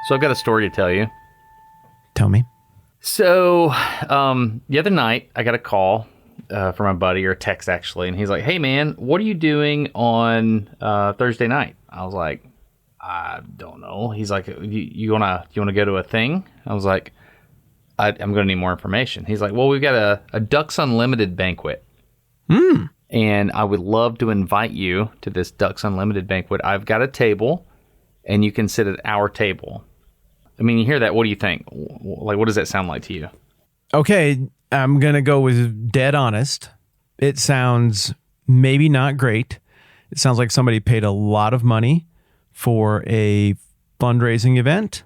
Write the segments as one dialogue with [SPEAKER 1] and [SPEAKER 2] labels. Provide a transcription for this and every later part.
[SPEAKER 1] So I've got a story to tell you.
[SPEAKER 2] Tell me.
[SPEAKER 1] So the other night, I got a call from my buddy, or a text actually, and he's like, "Hey man, what are you doing on Thursday night?" I was like, "I don't know." He's like, "You wanna go to a thing?" I was like, "I'm gonna need more information." He's like, "Well, we've got a Ducks Unlimited banquet, and I would love to invite you to this Ducks Unlimited banquet. I've got a table, and you can sit at our table." I mean, you hear that, what do you think? Like, what does that sound like to you?
[SPEAKER 2] Okay, I'm going to go with dead honest. It sounds maybe not great. It sounds like somebody paid a lot of money for a fundraising event,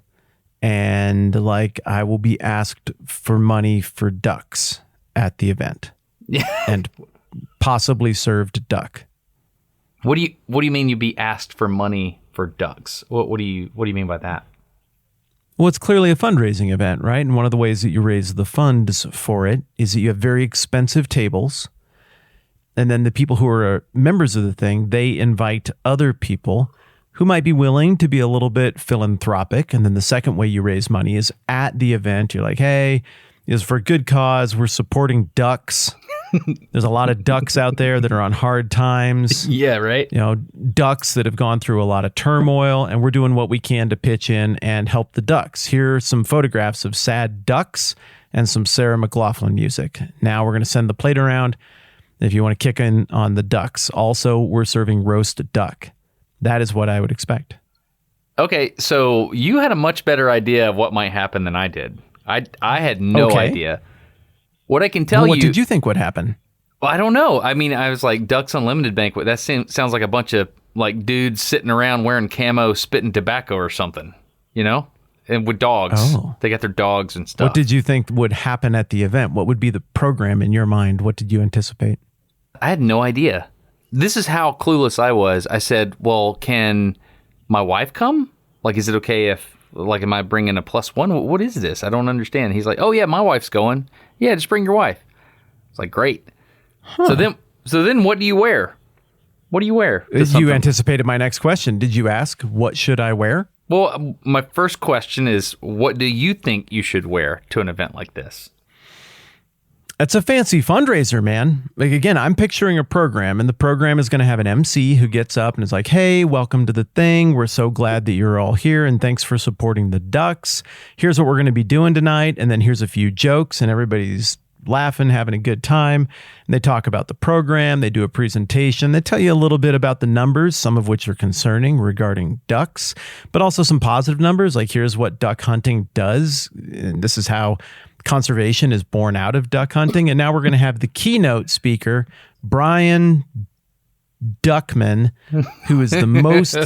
[SPEAKER 2] and like I will be asked for money for ducks at the event. And possibly served duck.
[SPEAKER 1] What do you mean you'd be asked for money for ducks? What do you mean by that?
[SPEAKER 2] Well, it's clearly a fundraising event, right? And one of the ways that you raise the funds for it is that you have very expensive tables. And then the people who are members of the thing, they invite other people who might be willing to be a little bit philanthropic. And then the second way you raise money is at the event. You're like, hey, it's for a good cause. We're supporting ducks. There's a lot of ducks out there that are on hard times.
[SPEAKER 1] Yeah, right.
[SPEAKER 2] You know, ducks that have gone through a lot of turmoil, and we're doing what we can to pitch in and help the ducks. Here are some photographs of sad ducks and some Sarah McLachlan music. Now we're going to send the plate around if you want to kick in on the ducks. Also, we're serving roast duck. That is what I would expect.
[SPEAKER 1] Okay, so you had a much better idea of what might happen than I did. I had no idea. What I can tell you...
[SPEAKER 2] What did you think would happen?
[SPEAKER 1] Well, I don't know. I mean, I was like, Ducks Unlimited banquet. That sounds like a bunch of like dudes sitting around wearing camo, spitting tobacco or something, you know? And with dogs.
[SPEAKER 2] Oh.
[SPEAKER 1] They got their dogs and stuff.
[SPEAKER 2] What did you think would happen at the event? What would be the program in your mind? What did you anticipate?
[SPEAKER 1] I had no idea. This is how clueless I was. I said, well, can my wife come? Like, is it okay if, like, am I bringing a +1? What is this? I don't understand. He's like, oh, yeah, my wife's going. Yeah, just bring your wife. It's like, great. Huh. So then what do you wear? What do you wear?
[SPEAKER 2] You anticipated my next question. Did you ask, what should I wear?
[SPEAKER 1] Well, my first question is, what do you think you should wear to an event like this?
[SPEAKER 2] It's a fancy fundraiser, man. Like, again, I'm picturing a program, and the program is going to have an MC who gets up and is like, hey, welcome to the thing. We're so glad that you're all here, and thanks for supporting the ducks. Here's what we're going to be doing tonight, and then here's a few jokes, and everybody's laughing, having a good time. And they talk about the program. They do a presentation. They tell you a little bit about the numbers, some of which are concerning regarding ducks, but also some positive numbers, like here's what duck hunting does. And this is how conservation is born out of duck hunting. And now we're going to have the keynote speaker, Brian Duckman, who is the most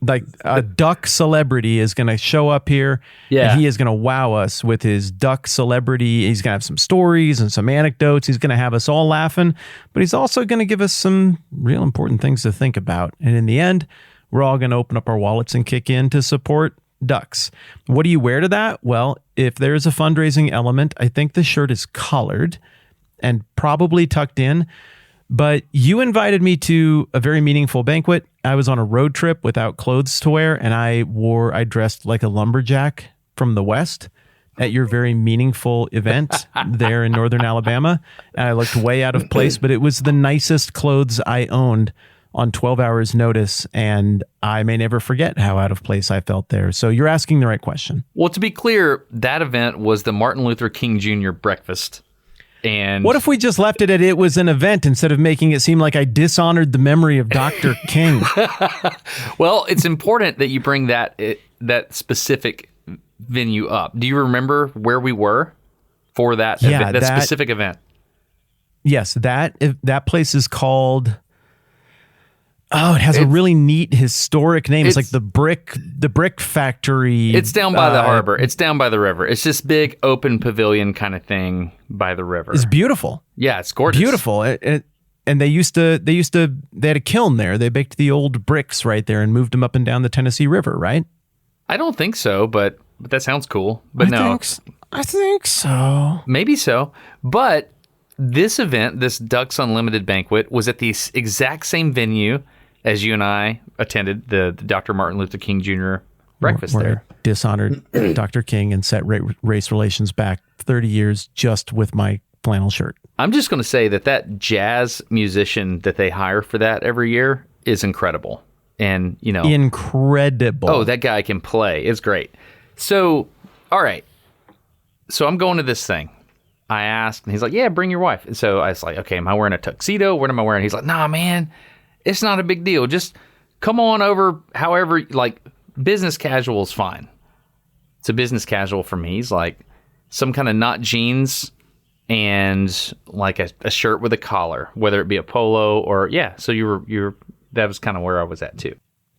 [SPEAKER 2] like a duck celebrity, is going to show up here.
[SPEAKER 1] Yeah.
[SPEAKER 2] And he is going to wow us with his duck celebrity. He's going to have some stories and some anecdotes. He's going to have us all laughing, but he's also going to give us some real important things to think about. And in the end, we're all going to open up our wallets and kick in to support ducks. What do you wear to that? Well, if there's a fundraising element, I think the shirt is collared and probably tucked in. But you invited me to a very meaningful banquet. I was on a road trip without clothes to wear, and I dressed like a lumberjack from the West at your very meaningful event there in Northern Alabama. And I looked way out of place, but it was the nicest clothes I owned on 12 hours notice, and I may never forget how out of place I felt there. So you're asking the right question.
[SPEAKER 1] Well, to be clear, that event was the Martin Luther King Jr. breakfast. And
[SPEAKER 2] what if we just left it was an event instead of making it seem like I dishonored the memory of Dr. King?
[SPEAKER 1] Well, it's important that you bring that specific venue up. Do you remember where we were for that specific event? Yes,
[SPEAKER 2] that place is called... Oh, it has a really neat historic name. It's like the brick factory.
[SPEAKER 1] It's down by the harbor. It's down by the river. It's this big open pavilion kind of thing by the river.
[SPEAKER 2] It's beautiful.
[SPEAKER 1] Yeah, it's gorgeous.
[SPEAKER 2] Beautiful. And they had a kiln there. They baked the old bricks right there and moved them up and down the Tennessee River, right?
[SPEAKER 1] I don't think so, but that sounds cool. But
[SPEAKER 2] I think so.
[SPEAKER 1] Maybe so. But this event, this Ducks Unlimited banquet, was at the exact same venue as you and I attended, the Dr. Martin Luther King Jr. breakfast
[SPEAKER 2] where
[SPEAKER 1] there.
[SPEAKER 2] I dishonored Dr. King and set race relations back 30 years just with my flannel shirt.
[SPEAKER 1] I'm just going to say that jazz musician that they hire for that every year is incredible. And,
[SPEAKER 2] incredible.
[SPEAKER 1] Oh, that guy can play. It's great. So, all right. So I'm going to this thing. I asked, and he's like, yeah, bring your wife. And so I was like, okay, am I wearing a tuxedo? What am I wearing? He's like, nah, man, it's not a big deal. Just come on over however, like, business casual is fine. It's a business casual for me. He's like, some kind of not jeans and like a shirt with a collar, whether it be a polo or, yeah. So that was kind of where I was at too.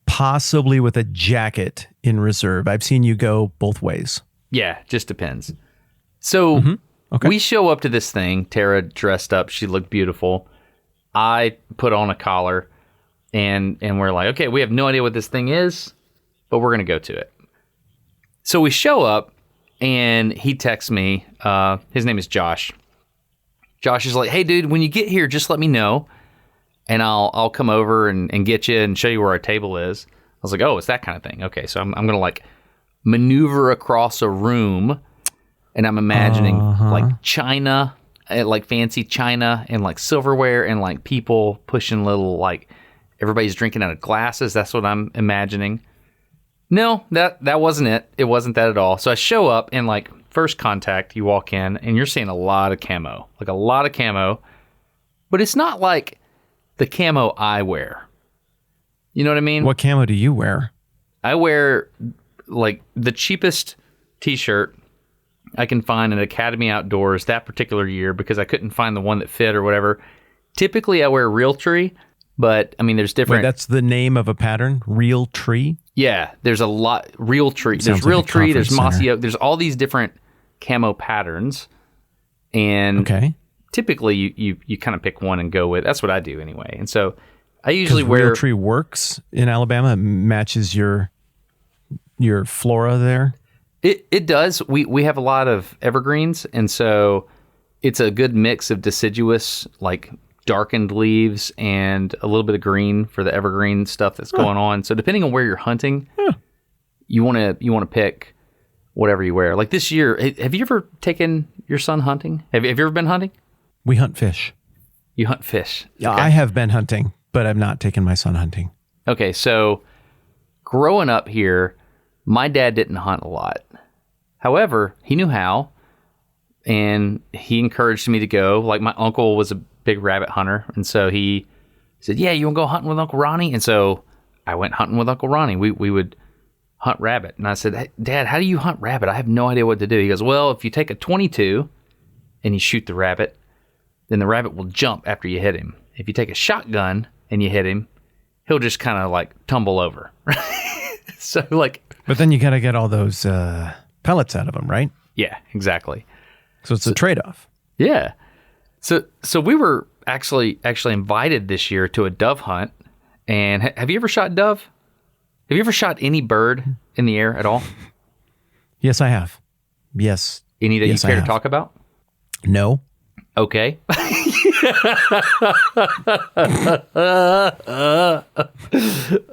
[SPEAKER 2] Possibly with a jacket in reserve. I've seen you go both ways.
[SPEAKER 1] Yeah, just depends. So
[SPEAKER 2] Okay.
[SPEAKER 1] we show up to this thing. Tara dressed up. She looked beautiful. I put on a collar, and we're like, okay, we have no idea what this thing is, but we're going to go to it. So we show up, and he texts me. His name is Josh. Josh is like, hey, dude, when you get here, just let me know, and I'll come over and get you and show you where our table is. I was like, oh, it's that kind of thing. Okay, so I'm going to like maneuver across a room, and I'm imagining like china, like fancy china and like silverware and like people pushing little, like everybody's drinking out of glasses. That's what I'm imagining. No, that wasn't it. It wasn't that at all. So I show up, and like first contact, you walk in and you're seeing a lot of camo, but it's not like the camo I wear. You know what I mean?
[SPEAKER 2] What camo do you wear?
[SPEAKER 1] I wear like the cheapest t-shirt I can find at Academy Outdoors that particular year because I couldn't find the one that fit or whatever. Typically I wear Realtree, but I mean there's different.
[SPEAKER 2] Wait, that's the name of a pattern? Realtree?
[SPEAKER 1] Yeah, there's a lot. Realtree. There's
[SPEAKER 2] Sounds like a
[SPEAKER 1] Realtree, there's
[SPEAKER 2] conference
[SPEAKER 1] Mossy
[SPEAKER 2] center.
[SPEAKER 1] Oak, there's all these different camo patterns. And
[SPEAKER 2] Okay.
[SPEAKER 1] typically you kind of pick one and go with. That's what I do anyway. And so I usually wear
[SPEAKER 2] Realtree works in Alabama. It matches your flora there.
[SPEAKER 1] It does. We have a lot of evergreens, and so it's a good mix of deciduous, like darkened leaves, and a little bit of green for the evergreen stuff that's going on. So depending on where you're hunting, you want to pick whatever you wear. Like this year, have you ever taken your son hunting? Have you ever been hunting?
[SPEAKER 2] We hunt fish.
[SPEAKER 1] You hunt fish.
[SPEAKER 2] Yeah,
[SPEAKER 1] Okay.
[SPEAKER 2] I have been hunting, but I've not taken my son hunting.
[SPEAKER 1] Okay, so growing up here, my dad didn't hunt a lot. However, he knew how, and he encouraged me to go. Like, my uncle was a big rabbit hunter, and so he said, yeah, you want to go hunting with Uncle Ronnie? And so I went hunting with Uncle Ronnie. We would hunt rabbit. And I said, hey, Dad, how do you hunt rabbit? I have no idea what to do. He goes, well, if you take a .22 and you shoot the rabbit, then the rabbit will jump after you hit him. If you take a shotgun and you hit him, he'll just kind of like tumble over. So like,
[SPEAKER 2] But then you got to get all those pellets out of them, right?
[SPEAKER 1] yeah, exactly.
[SPEAKER 2] So it's a trade-off.
[SPEAKER 1] Yeah. So we were actually invited this year to a dove hunt. And have you ever shot dove? Have you ever shot any bird in the air at all?
[SPEAKER 2] Yes, I have. Yes.
[SPEAKER 1] Any that
[SPEAKER 2] Yes,
[SPEAKER 1] you
[SPEAKER 2] I
[SPEAKER 1] care to
[SPEAKER 2] have.
[SPEAKER 1] talk about?
[SPEAKER 2] No.
[SPEAKER 1] Okay.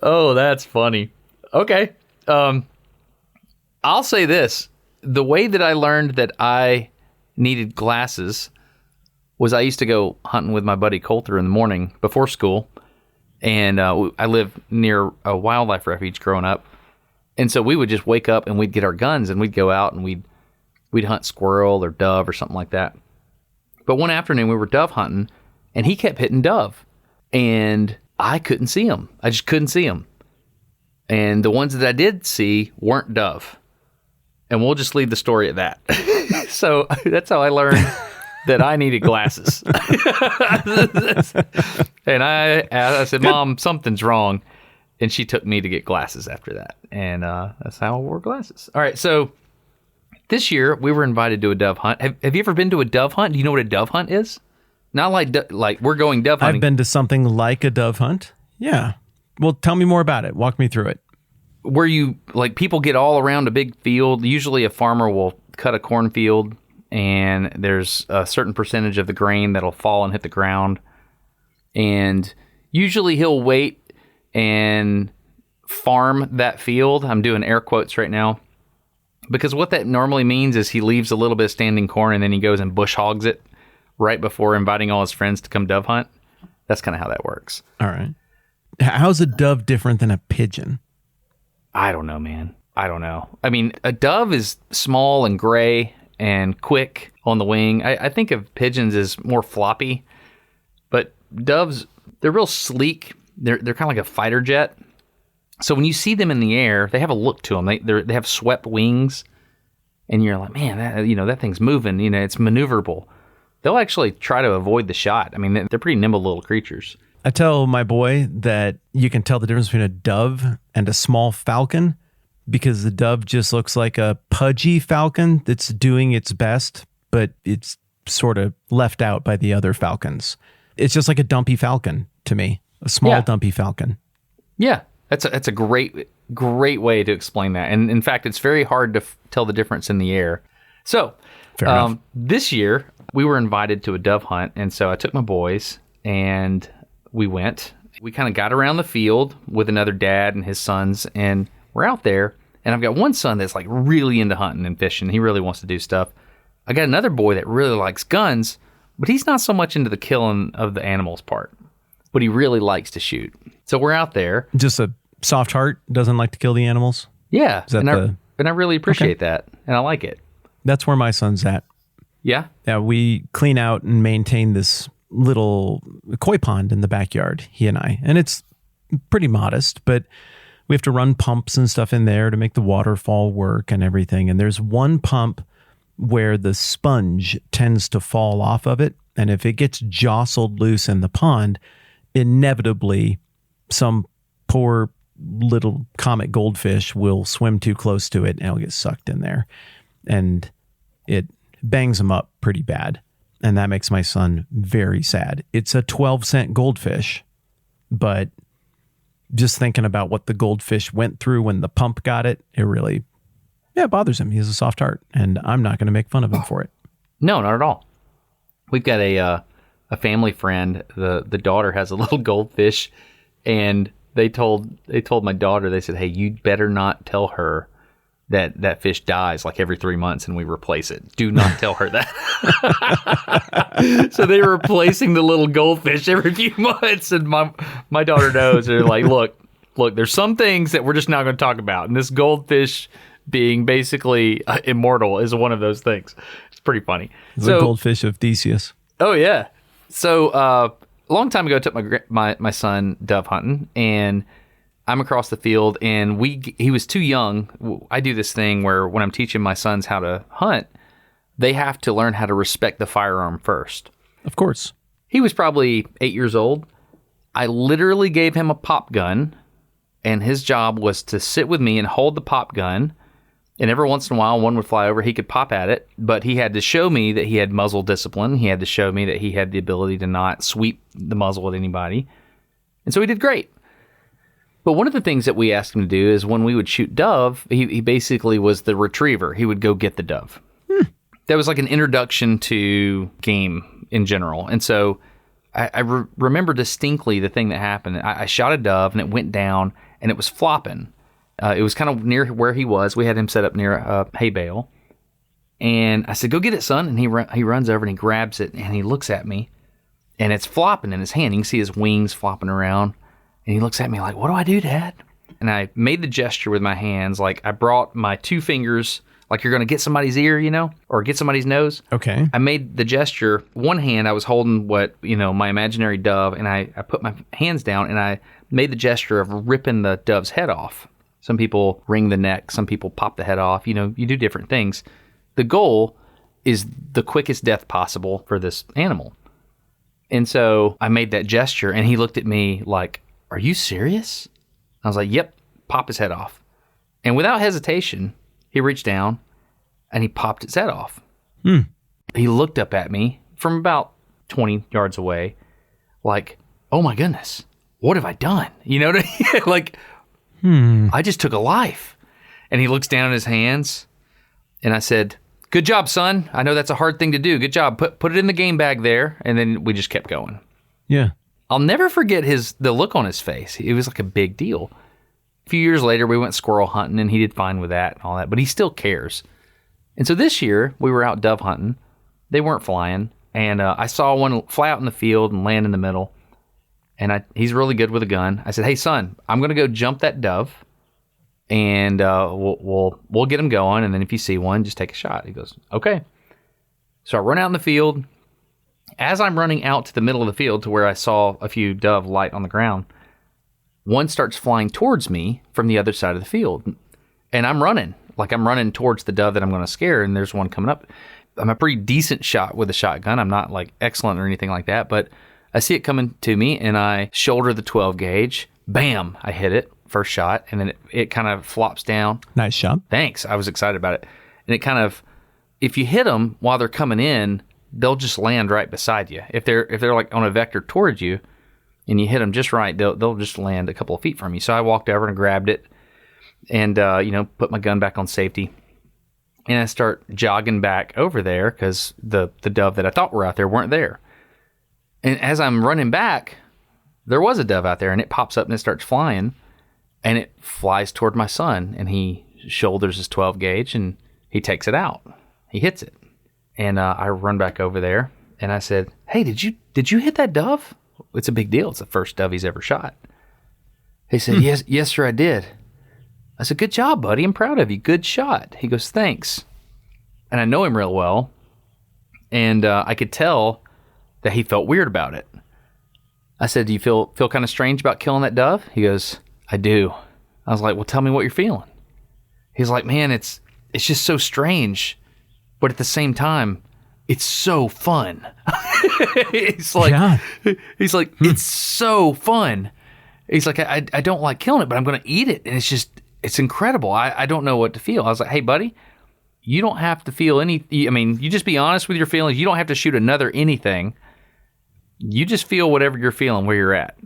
[SPEAKER 1] Oh, that's funny. Okay. I'll say this. The way that I learned that I needed glasses was I used to go hunting with my buddy Coulter in the morning before school. And I lived near a wildlife refuge growing up. And so we would just wake up and we'd get our guns and we'd go out and we'd hunt squirrel or dove or something like that. But one afternoon we were dove hunting and he kept hitting dove and I couldn't see him. I just couldn't see him. And the ones that I did see weren't dove. And we'll just leave the story at that. So that's how I learned that I needed glasses. And I said, Mom, something's wrong. And she took me to get glasses after that. And that's how I wore glasses. All right. So this year we were invited to a dove hunt. Have you ever been to a dove hunt? Do you know what a dove hunt is? Not like we're going dove hunting.
[SPEAKER 2] I've been to something like a dove hunt. Yeah. Well, tell me more about it. Walk me through it.
[SPEAKER 1] Where you, like, people get all around a big field. Usually a farmer will cut a cornfield and there's a certain percentage of the grain that'll fall and hit the ground. And usually he'll wait and farm that field. I'm doing air quotes right now. Because what that normally means is he leaves a little bit of standing corn and then he goes and bush hogs it right before inviting all his friends to come dove hunt. That's kind of how that works.
[SPEAKER 2] All right. How's a dove different than a pigeon?
[SPEAKER 1] I don't know, man. I don't know. I mean, a dove is small and gray and quick on the wing. I think of pigeons as more floppy, but doves, they're real sleek. They're kind of like a fighter jet. So when you see them in the air, they have a look to them. They have swept wings, and you're like, man, that thing's moving. It's maneuverable. They'll actually try to avoid the shot. I mean, they're pretty nimble little creatures.
[SPEAKER 2] I tell my boy that you can tell the difference between a dove and a small falcon because the dove just looks like a pudgy falcon that's doing its best, but it's sort of left out by the other falcons. It's just like a dumpy falcon to me, a small dumpy falcon.
[SPEAKER 1] Yeah, that's a great way to explain that. And in fact, it's very hard to tell the difference in the air. So this year we were invited to a dove hunt, and so I took my boys and we went. We kind of got around the field with another dad and his sons, and we're out there. And I've got one son that's like really into hunting and fishing. He really wants to do stuff. I got another boy that really likes guns, but he's not so much into the killing of the animals part, but he really likes to shoot. So we're out there.
[SPEAKER 2] Just a soft heart, doesn't like to kill the animals?
[SPEAKER 1] Yeah. And I really appreciate that. And I like it.
[SPEAKER 2] That's where my son's at.
[SPEAKER 1] Yeah?
[SPEAKER 2] Yeah, we clean out and maintain this little koi pond in the backyard, he and I. And it's pretty modest, but we have to run pumps and stuff in there to make the waterfall work and everything. And there's one pump where the sponge tends to fall off of it. And if it gets jostled loose in the pond, inevitably some poor little comet goldfish will swim too close to it and it'll get sucked in there. And it bangs them up pretty bad. And that makes my son very sad. It's a 12-cent goldfish, but just thinking about what the goldfish went through when the pump got it, it really, it bothers him. He has a soft heart, and I'm not going to make fun of him for it.
[SPEAKER 1] No, not at all. We've got a family friend. The daughter has a little goldfish, and they told my daughter, they said, hey, you better not tell her that fish dies like every 3 months and we replace it. Do not tell her that. So they're replacing the little goldfish every few months. And my daughter knows. They're like, look, there's some things that we're just not going to talk about. And this goldfish being basically immortal is one of those things. It's pretty funny.
[SPEAKER 2] The goldfish of Theseus.
[SPEAKER 1] Oh, yeah. So a long time ago, I took my son dove hunting, and I'm across the field, and he was too young. I do this thing where when I'm teaching my sons how to hunt, they have to learn how to respect the firearm first.
[SPEAKER 2] Of course.
[SPEAKER 1] He was probably 8 years old. I literally gave him a pop gun, and his job was to sit with me and hold the pop gun, and every once in a while one would fly over. He could pop at it, but he had to show me that he had muzzle discipline. He had to show me that he had the ability to not sweep the muzzle at anybody. And so he did great. But one of the things that we asked him to do is when we would shoot dove, he basically was the retriever. He would go get the dove. That was like an introduction to game in general. And so I remember distinctly the thing that happened. I shot a dove and it went down and it was flopping. It was kind of near where he was. We had him set up near a hay bale. And I said, go get it, son. And he runs over and he grabs it and he looks at me. And it's flopping in his hand. You can see his wings flopping around. And he looks at me like, what do I do, Dad? And I made the gesture with my hands, like I brought my two fingers, like you're going to get somebody's ear, or get somebody's nose.
[SPEAKER 2] Okay.
[SPEAKER 1] I made the gesture. One hand, I was holding my imaginary dove, and I put my hands down, and I made the gesture of ripping the dove's head off. Some people wring the neck. Some people pop the head off. You do different things. The goal is the quickest death possible for this animal. And so I made that gesture, and he looked at me like, are you serious? I was like, yep, pop his head off. And without hesitation, he reached down and he popped his head off. He looked up at me from about 20 yards away like, oh my goodness, what have I done? You know what I mean? Like, I just took a life. And he looks down at his hands and I said, good job, son. I know that's a hard thing to do. Good job. Put it in the game bag there. And then we just kept going.
[SPEAKER 2] Yeah.
[SPEAKER 1] I'll never forget the look on his face. It was like a big deal. few years later, we went squirrel hunting, and he did fine with that and all that, but he still cares. And so this year, we were out dove hunting. They weren't flying, and I saw one fly out in the field and land in the middle. And he's really good with a gun. I said, "Hey, son, I'm going to go jump that dove, and we'll get him going. And then if you see one, just take a shot." He goes, "Okay." So I run out in the field. As I'm running out to the middle of the field to where I saw a few dove light on the ground, one starts flying towards me from the other side of the field. And I'm running towards the dove that I'm going to scare, and there's one coming up. I'm a pretty decent shot with a shotgun. I'm not like excellent or anything like that, but I see it coming to me, and I shoulder the 12 gauge. Bam! I hit it, first shot, and then it kind of flops down.
[SPEAKER 2] Nice shot.
[SPEAKER 1] Thanks. I was excited about it. And it kind of, if you hit them while they're coming in, they'll just land right beside you. If they're like on a vector towards you, and you hit them just right, they'll just land a couple of feet from you. So I walked over and grabbed it, and put my gun back on safety. And I start jogging back over there because the dove that I thought were out there weren't there. And as I'm running back, there was a dove out there, and it pops up and it starts flying, and it flies toward my son, and he shoulders his 12 gauge and he takes it out. He hits it. And I run back over there, and I said, "Hey, did you hit that dove?" It's a big deal. It's the first dove he's ever shot. He said, Yes, sir, I did. I said, "Good job, buddy. I'm proud of you. Good shot." He goes, "Thanks." And I know him real well, and I could tell that he felt weird about it. I said, "Do you feel kind of strange about killing that dove?" He goes, "I do." I was like, "Well, tell me what you're feeling." He's like, "Man, it's just so strange, but at the same time, it's so fun." He's like, "It's so fun." He's like, I don't like killing it, but I'm going to eat it, and it's incredible. I don't know what to feel." I was like, "Hey, buddy, you don't have to feel any. I mean, you just be honest with your feelings. You don't have to shoot another anything. You just feel whatever you're feeling where you're at."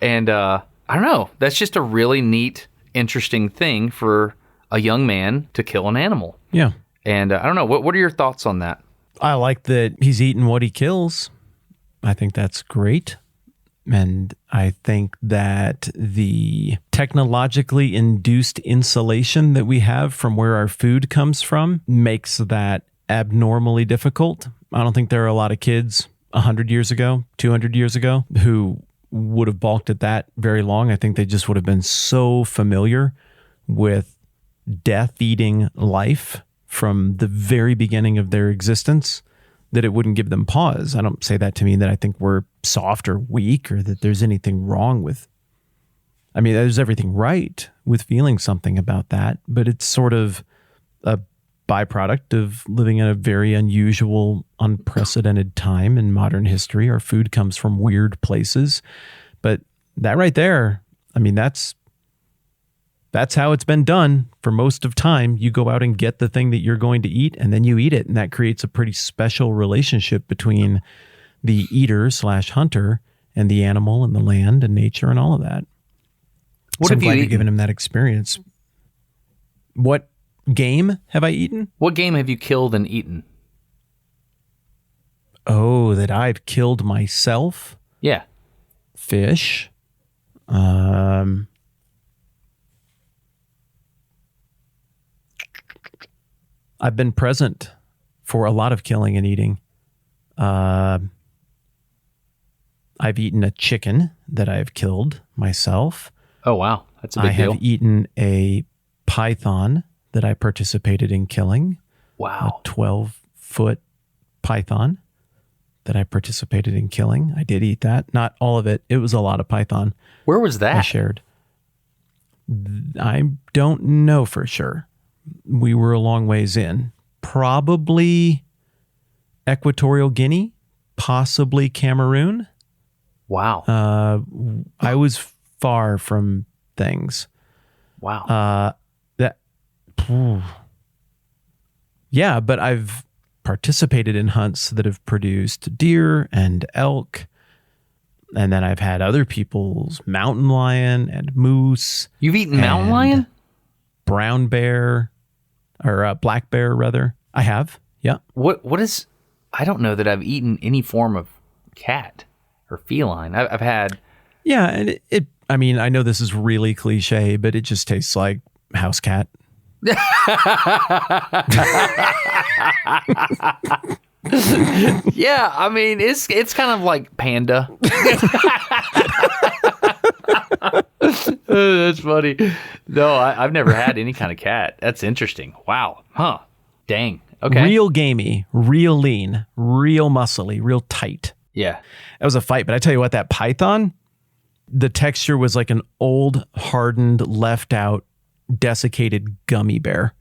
[SPEAKER 1] And I don't know. That's just a really neat, interesting thing for a young man to kill an animal.
[SPEAKER 2] Yeah.
[SPEAKER 1] And I don't know. What are your thoughts on that?
[SPEAKER 2] I like that he's eating what he kills. I think that's great. And I think that the technologically induced insulation that we have from where our food comes from makes that abnormally difficult. I don't think there are a lot of kids 100 years ago, 200 years ago, who would have balked at that very long. I think they just would have been so familiar with death-eating life from the very beginning of their existence that it wouldn't give them pause. I don't say that to mean that I think we're soft or weak or that there's anything wrong with, I mean, there's everything right with feeling something about that, but it's sort of a byproduct of living in a very unusual, unprecedented time in modern history. Our food comes from weird places, but that right there, I mean, that's how it's been done for most of time. You go out and get the thing that you're going to eat, and then you eat it. And that creates a pretty special relationship between the eater/hunter and the animal and the land and nature and all of that.
[SPEAKER 1] What have you eaten?
[SPEAKER 2] Given him that experience. What game have I eaten?
[SPEAKER 1] What game have you killed and eaten?
[SPEAKER 2] Oh, that I've killed myself?
[SPEAKER 1] Yeah.
[SPEAKER 2] Fish. I've been present for a lot of killing and eating. I've eaten a chicken that I've killed myself.
[SPEAKER 1] Oh, wow. That's a big deal.
[SPEAKER 2] I have eaten a python that I participated in killing.
[SPEAKER 1] Wow.
[SPEAKER 2] A 12-foot python that I participated in killing. I did eat that. Not all of it. It was a lot of python.
[SPEAKER 1] Where was that?
[SPEAKER 2] I shared. I don't know for sure. We were a long ways in. Probably Equatorial Guinea, possibly Cameroon.
[SPEAKER 1] Wow.
[SPEAKER 2] I was far from things.
[SPEAKER 1] Wow.
[SPEAKER 2] Yeah, but I've participated in hunts that have produced deer and elk. And then I've had other people's mountain lion and moose.
[SPEAKER 1] You've eaten mountain lion?
[SPEAKER 2] Brown bear, or black bear, rather. I have, yeah.
[SPEAKER 1] What is... I don't know that I've eaten any form of cat or feline. I've had...
[SPEAKER 2] Yeah, and I mean, I know this is really cliche, but it just tastes like house cat.
[SPEAKER 1] Yeah, I mean, it's kind of like panda. That's funny. No, I've never had any kind of cat. That's interesting. Wow. Huh. Dang. Okay.
[SPEAKER 2] Real gamey, real lean, real muscly, real tight.
[SPEAKER 1] Yeah.
[SPEAKER 2] That was a fight, but I tell you what, that python, the texture was like an old, hardened, left out, desiccated gummy bear.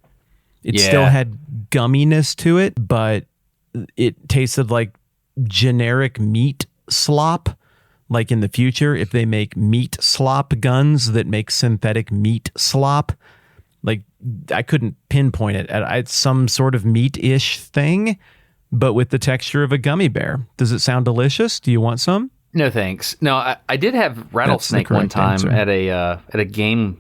[SPEAKER 2] It still had gumminess to it, but it tasted like generic meat slop. Like in the future, if they make meat slop guns that make synthetic meat slop, like I couldn't pinpoint it. It's some sort of meat-ish thing, but with the texture of a gummy bear. Does it sound delicious? Do you want some?
[SPEAKER 1] No, thanks. No, I did have rattlesnake one time
[SPEAKER 2] answer.
[SPEAKER 1] at a game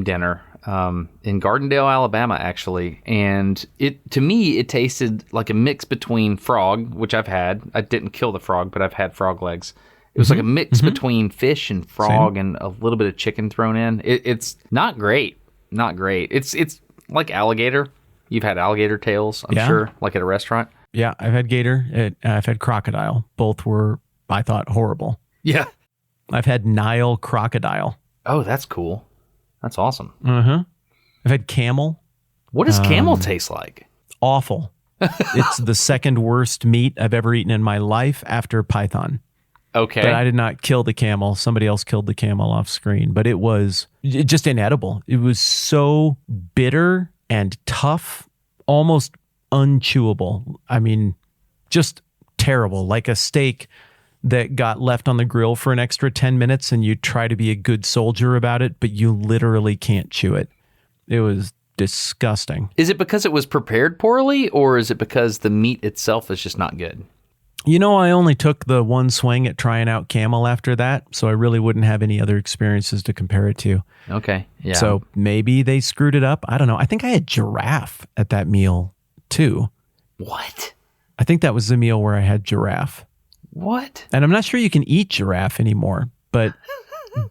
[SPEAKER 1] dinner in Gardendale, Alabama, actually, and to me it tasted like a mix between frog, which I've had. I didn't kill the frog, but I've had frog legs. It was like a mix between fish and frog and a little bit of chicken thrown in. It's not great. Not great. It's like alligator. You've had alligator tails, I'm sure, like at a restaurant.
[SPEAKER 2] Yeah, I've had gator. I've had crocodile. Both were, I thought, horrible.
[SPEAKER 1] Yeah.
[SPEAKER 2] I've had Nile crocodile.
[SPEAKER 1] Oh, that's cool. That's awesome.
[SPEAKER 2] I've had camel.
[SPEAKER 1] What does camel taste like?
[SPEAKER 2] Awful. It's the second worst meat I've ever eaten in my life after python.
[SPEAKER 1] Okay.
[SPEAKER 2] But I did not kill the camel. Somebody else killed the camel off screen. But it was just inedible. It was so bitter and tough, almost unchewable. I mean, just terrible. Like a steak that got left on the grill for an extra 10 minutes and you try to be a good soldier about it, but you literally can't chew it. It was disgusting.
[SPEAKER 1] Is it because it was prepared poorly, or is it because the meat itself is just not good?
[SPEAKER 2] You know, I only took the one swing at trying out camel after that, so I really wouldn't have any other experiences to compare it to.
[SPEAKER 1] Okay, yeah.
[SPEAKER 2] So maybe they screwed it up. I don't know. I think I had giraffe at that meal, too.
[SPEAKER 1] What?
[SPEAKER 2] I think that was the meal where I had giraffe.
[SPEAKER 1] What?
[SPEAKER 2] And I'm not sure you can eat giraffe anymore, but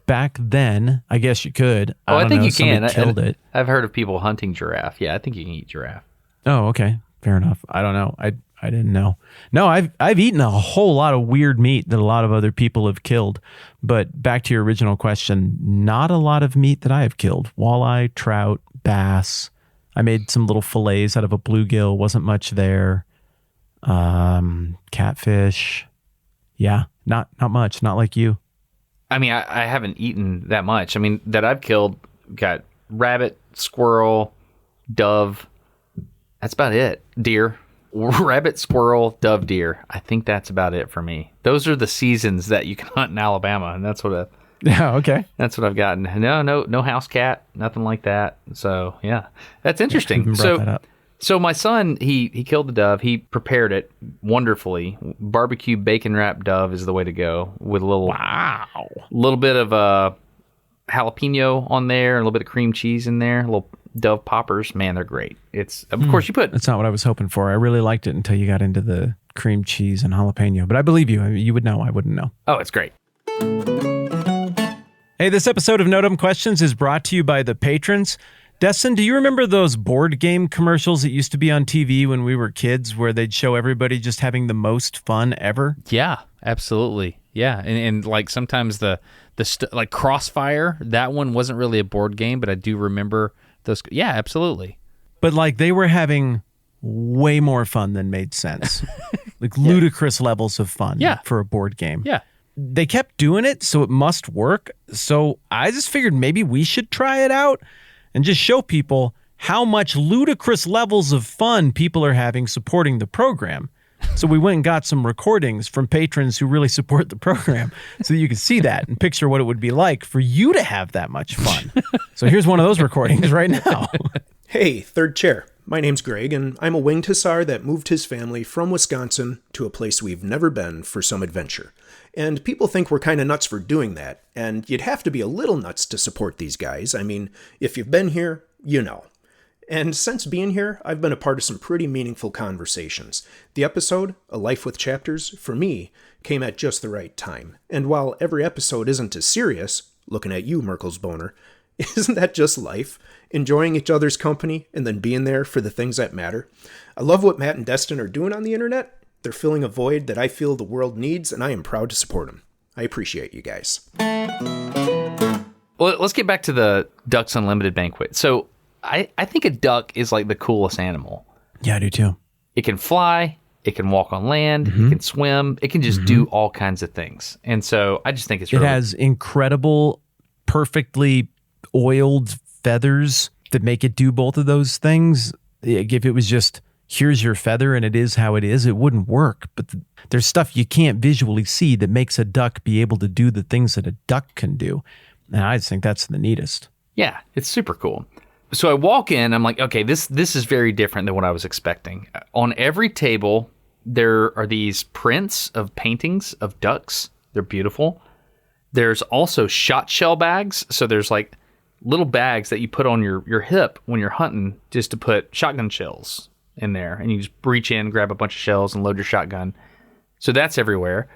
[SPEAKER 2] back then, I guess you could.
[SPEAKER 1] I think you can.
[SPEAKER 2] Killed it.
[SPEAKER 1] I've heard of people hunting giraffe. Yeah, I think you can eat giraffe.
[SPEAKER 2] Oh, okay. Fair enough. I don't know. I didn't know. No, I've eaten a whole lot of weird meat that a lot of other people have killed. But back to your original question, not a lot of meat that I have killed. Walleye, trout, bass. I made some little fillets out of a bluegill. Wasn't much there. Catfish. Yeah, not much. Not like you.
[SPEAKER 1] I mean, I haven't eaten that much. I mean, that I've killed, got rabbit, squirrel, dove. That's about it. Deer. Rabbit, squirrel, dove, deer. I think that's about it for me. Those are the seasons that you can hunt in Alabama, and that's what
[SPEAKER 2] Okay.
[SPEAKER 1] That's what I've gotten. No house cat, nothing like that. So yeah, that's interesting.
[SPEAKER 2] Yeah, brought that up.
[SPEAKER 1] So my son, he killed the dove. He prepared it wonderfully. Barbecue bacon wrapped dove is the way to go, with a little bit of jalapeno on there, a little bit of cream cheese in there, a little dove poppers. Man, they're great. It's of course you put.
[SPEAKER 2] That's not what I was hoping for. I really liked it until you got into the cream cheese and jalapeno. But I believe you. You would know. I wouldn't know.
[SPEAKER 1] Oh, it's great.
[SPEAKER 2] Hey, this episode of No Dumb Questions is brought to you by the patrons. Destin, do you remember those board game commercials that used to be on TV when we were kids where they'd show everybody just having the most fun ever?
[SPEAKER 1] Yeah, absolutely. Yeah, and like sometimes like Crossfire, that one wasn't really a board game, but I do remember those. Yeah, absolutely.
[SPEAKER 2] But like they were having way more fun than made sense. Like ludicrous levels of fun for a board game.
[SPEAKER 1] Yeah.
[SPEAKER 2] They kept doing it, so it must work. So I just figured maybe we should try it out and just show people how much ludicrous levels of fun people are having supporting the program. So we went and got some recordings from patrons who really support the program so that you can see that and picture what it would be like for you to have that much fun. So here's one of those recordings right now.
[SPEAKER 3] Hey, third chair. My name's Greg, and I'm a winged hussar that moved his family from Wisconsin to a place we've never been for some adventure. And people think we're kind of nuts for doing that, and you'd have to be a little nuts to support these guys. I mean, if you've been here, you know. And since being here, I've been a part of some pretty meaningful conversations. The episode, A Life with Chapters, for me, came at just the right time. And while every episode isn't as serious, looking at you, Merkel's boner, isn't that just life? Enjoying each other's company and then being there for the things that matter? I love what Matt and Destin are doing on the internet. They're filling a void that I feel the world needs, and I am proud to support them. I appreciate you guys.
[SPEAKER 1] Well, let's get back to the Ducks Unlimited banquet. So I think a duck is like the coolest animal.
[SPEAKER 2] Yeah, I do too.
[SPEAKER 1] It can fly. It can walk on land. It can swim. It can just do all kinds of things. And so I just think it's really...
[SPEAKER 2] It has incredible, perfectly oiled feathers that make it do both of those things. If it was just, here's your feather and it is how it is, it wouldn't work. But there's stuff you can't visually see that makes a duck be able to do the things that a duck can do. And I just think that's the neatest.
[SPEAKER 1] Yeah, it's super cool. So I walk in, I'm like, okay, this is very different than what I was expecting. On every table, there are these prints of paintings of ducks. They're beautiful. There's also shot shell bags. So there's like little bags that you put on your hip when you're hunting just to put shotgun shells in there. And you just reach in, grab a bunch of shells, and load your shotgun. So that's everywhere.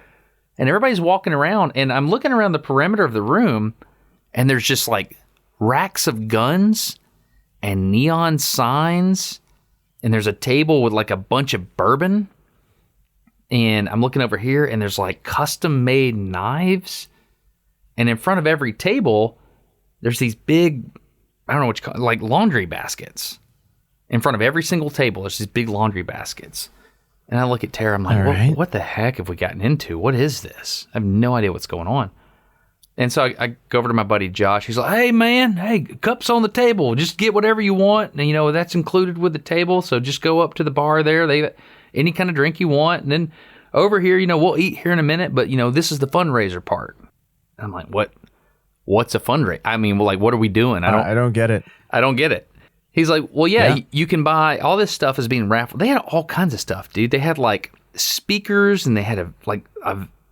[SPEAKER 1] And everybody's walking around, and I'm looking around the perimeter of the room, and there's just like racks of guns and neon signs, and there's a table with like a bunch of bourbon, and I'm looking over here and there's like custom made knives, and in front of every table there's these big, I don't know what you call it, like laundry baskets. In front of every single table there's these big laundry baskets, and I look at Tara, I'm like, what the heck have we gotten into? What is this? I have no idea what's going on. And so I go over to my buddy Josh. He's like, hey, man, cups on the table. Just get whatever you want. And, that's included with the table. So just go up to the bar there. They any kind of drink you want. And then over here, we'll eat here in a minute. But, this is the fundraiser part. And I'm like, what's a fundraiser? I mean, well, like, what are we doing?
[SPEAKER 2] I don't get it.
[SPEAKER 1] I don't get it. He's like, well, yeah, you can buy all this stuff is being raffled. They had all kinds of stuff, dude. They had like speakers, and they had a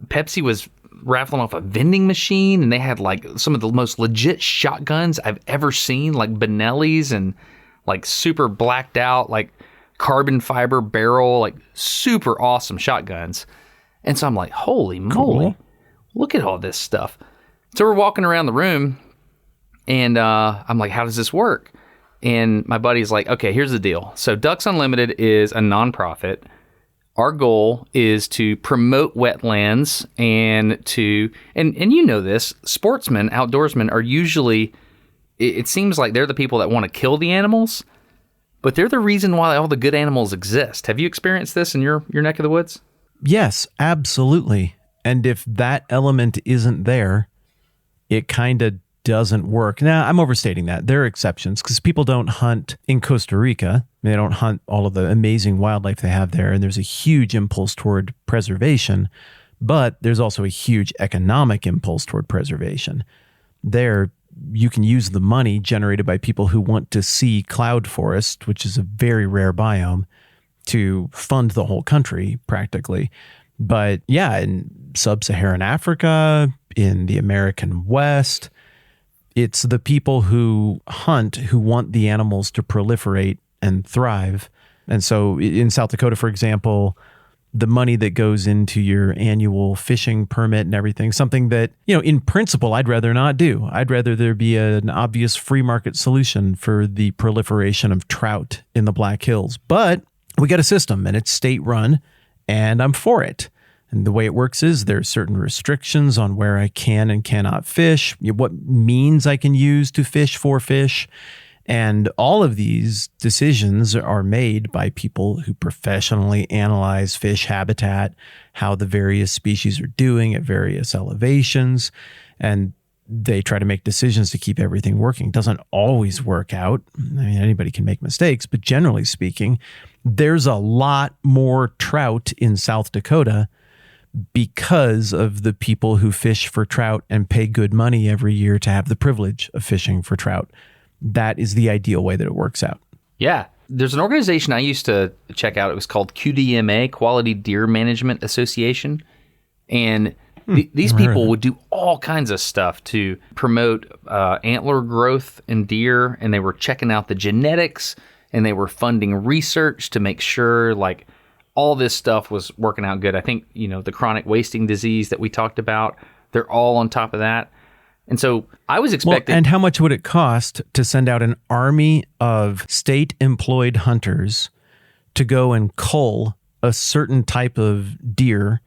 [SPEAKER 1] Pepsi was raffling off a vending machine, and they had like some of the most legit shotguns I've ever seen, like Benelli's, and like super blacked out, like carbon fiber barrel, like super awesome shotguns. And so I'm like, holy moly, look at all this stuff. So we're walking around the room, and I'm like, how does this work? And my buddy's like, okay, here's the deal. So Ducks Unlimited is a nonprofit. Our goal is to promote wetlands and this, sportsmen, outdoorsmen are usually, it seems like they're the people that want to kill the animals, but they're the reason why all the good animals exist. Have you experienced this in your neck of the woods?
[SPEAKER 2] Yes, absolutely. And if that element isn't there, it kind of doesn't work. Now, I'm overstating that. There are exceptions because people don't hunt in Costa Rica. They don't hunt all of the amazing wildlife they have there, and there's a huge impulse toward preservation, but there's also a huge economic impulse toward preservation. There, you can use the money generated by people who want to see cloud forest, which is a very rare biome, to fund the whole country practically. But yeah, in sub-Saharan Africa, in the American West, it's the people who hunt who want the animals to proliferate and thrive. And so in South Dakota, for example, the money that goes into your annual fishing permit and everything, something that, in principle, I'd rather not do. I'd rather there be an obvious free market solution for the proliferation of trout in the Black Hills. But we got a system, and it's state run, and I'm for it. And the way it works is there's certain restrictions on where I can and cannot fish, what means I can use to fish for fish. And all of these decisions are made by people who professionally analyze fish habitat, how the various species are doing at various elevations, and they try to make decisions to keep everything working. It doesn't always work out. I mean, anybody can make mistakes, but generally speaking, there's a lot more trout in South Dakota because of the people who fish for trout and pay good money every year to have the privilege of fishing for trout. That is the ideal way that it works out.
[SPEAKER 1] Yeah. There's an organization I used to check out. It was called QDMA, Quality Deer Management Association. And these people would do all kinds of stuff to promote antler growth in deer. And they were checking out the genetics, and they were funding research to make sure, like, all this stuff was working out good. I think, the chronic wasting disease that we talked about, they're all on top of that. And so I was expecting...
[SPEAKER 2] Well, and how much would it cost to send out an army of state-employed hunters to go and cull a certain type of deer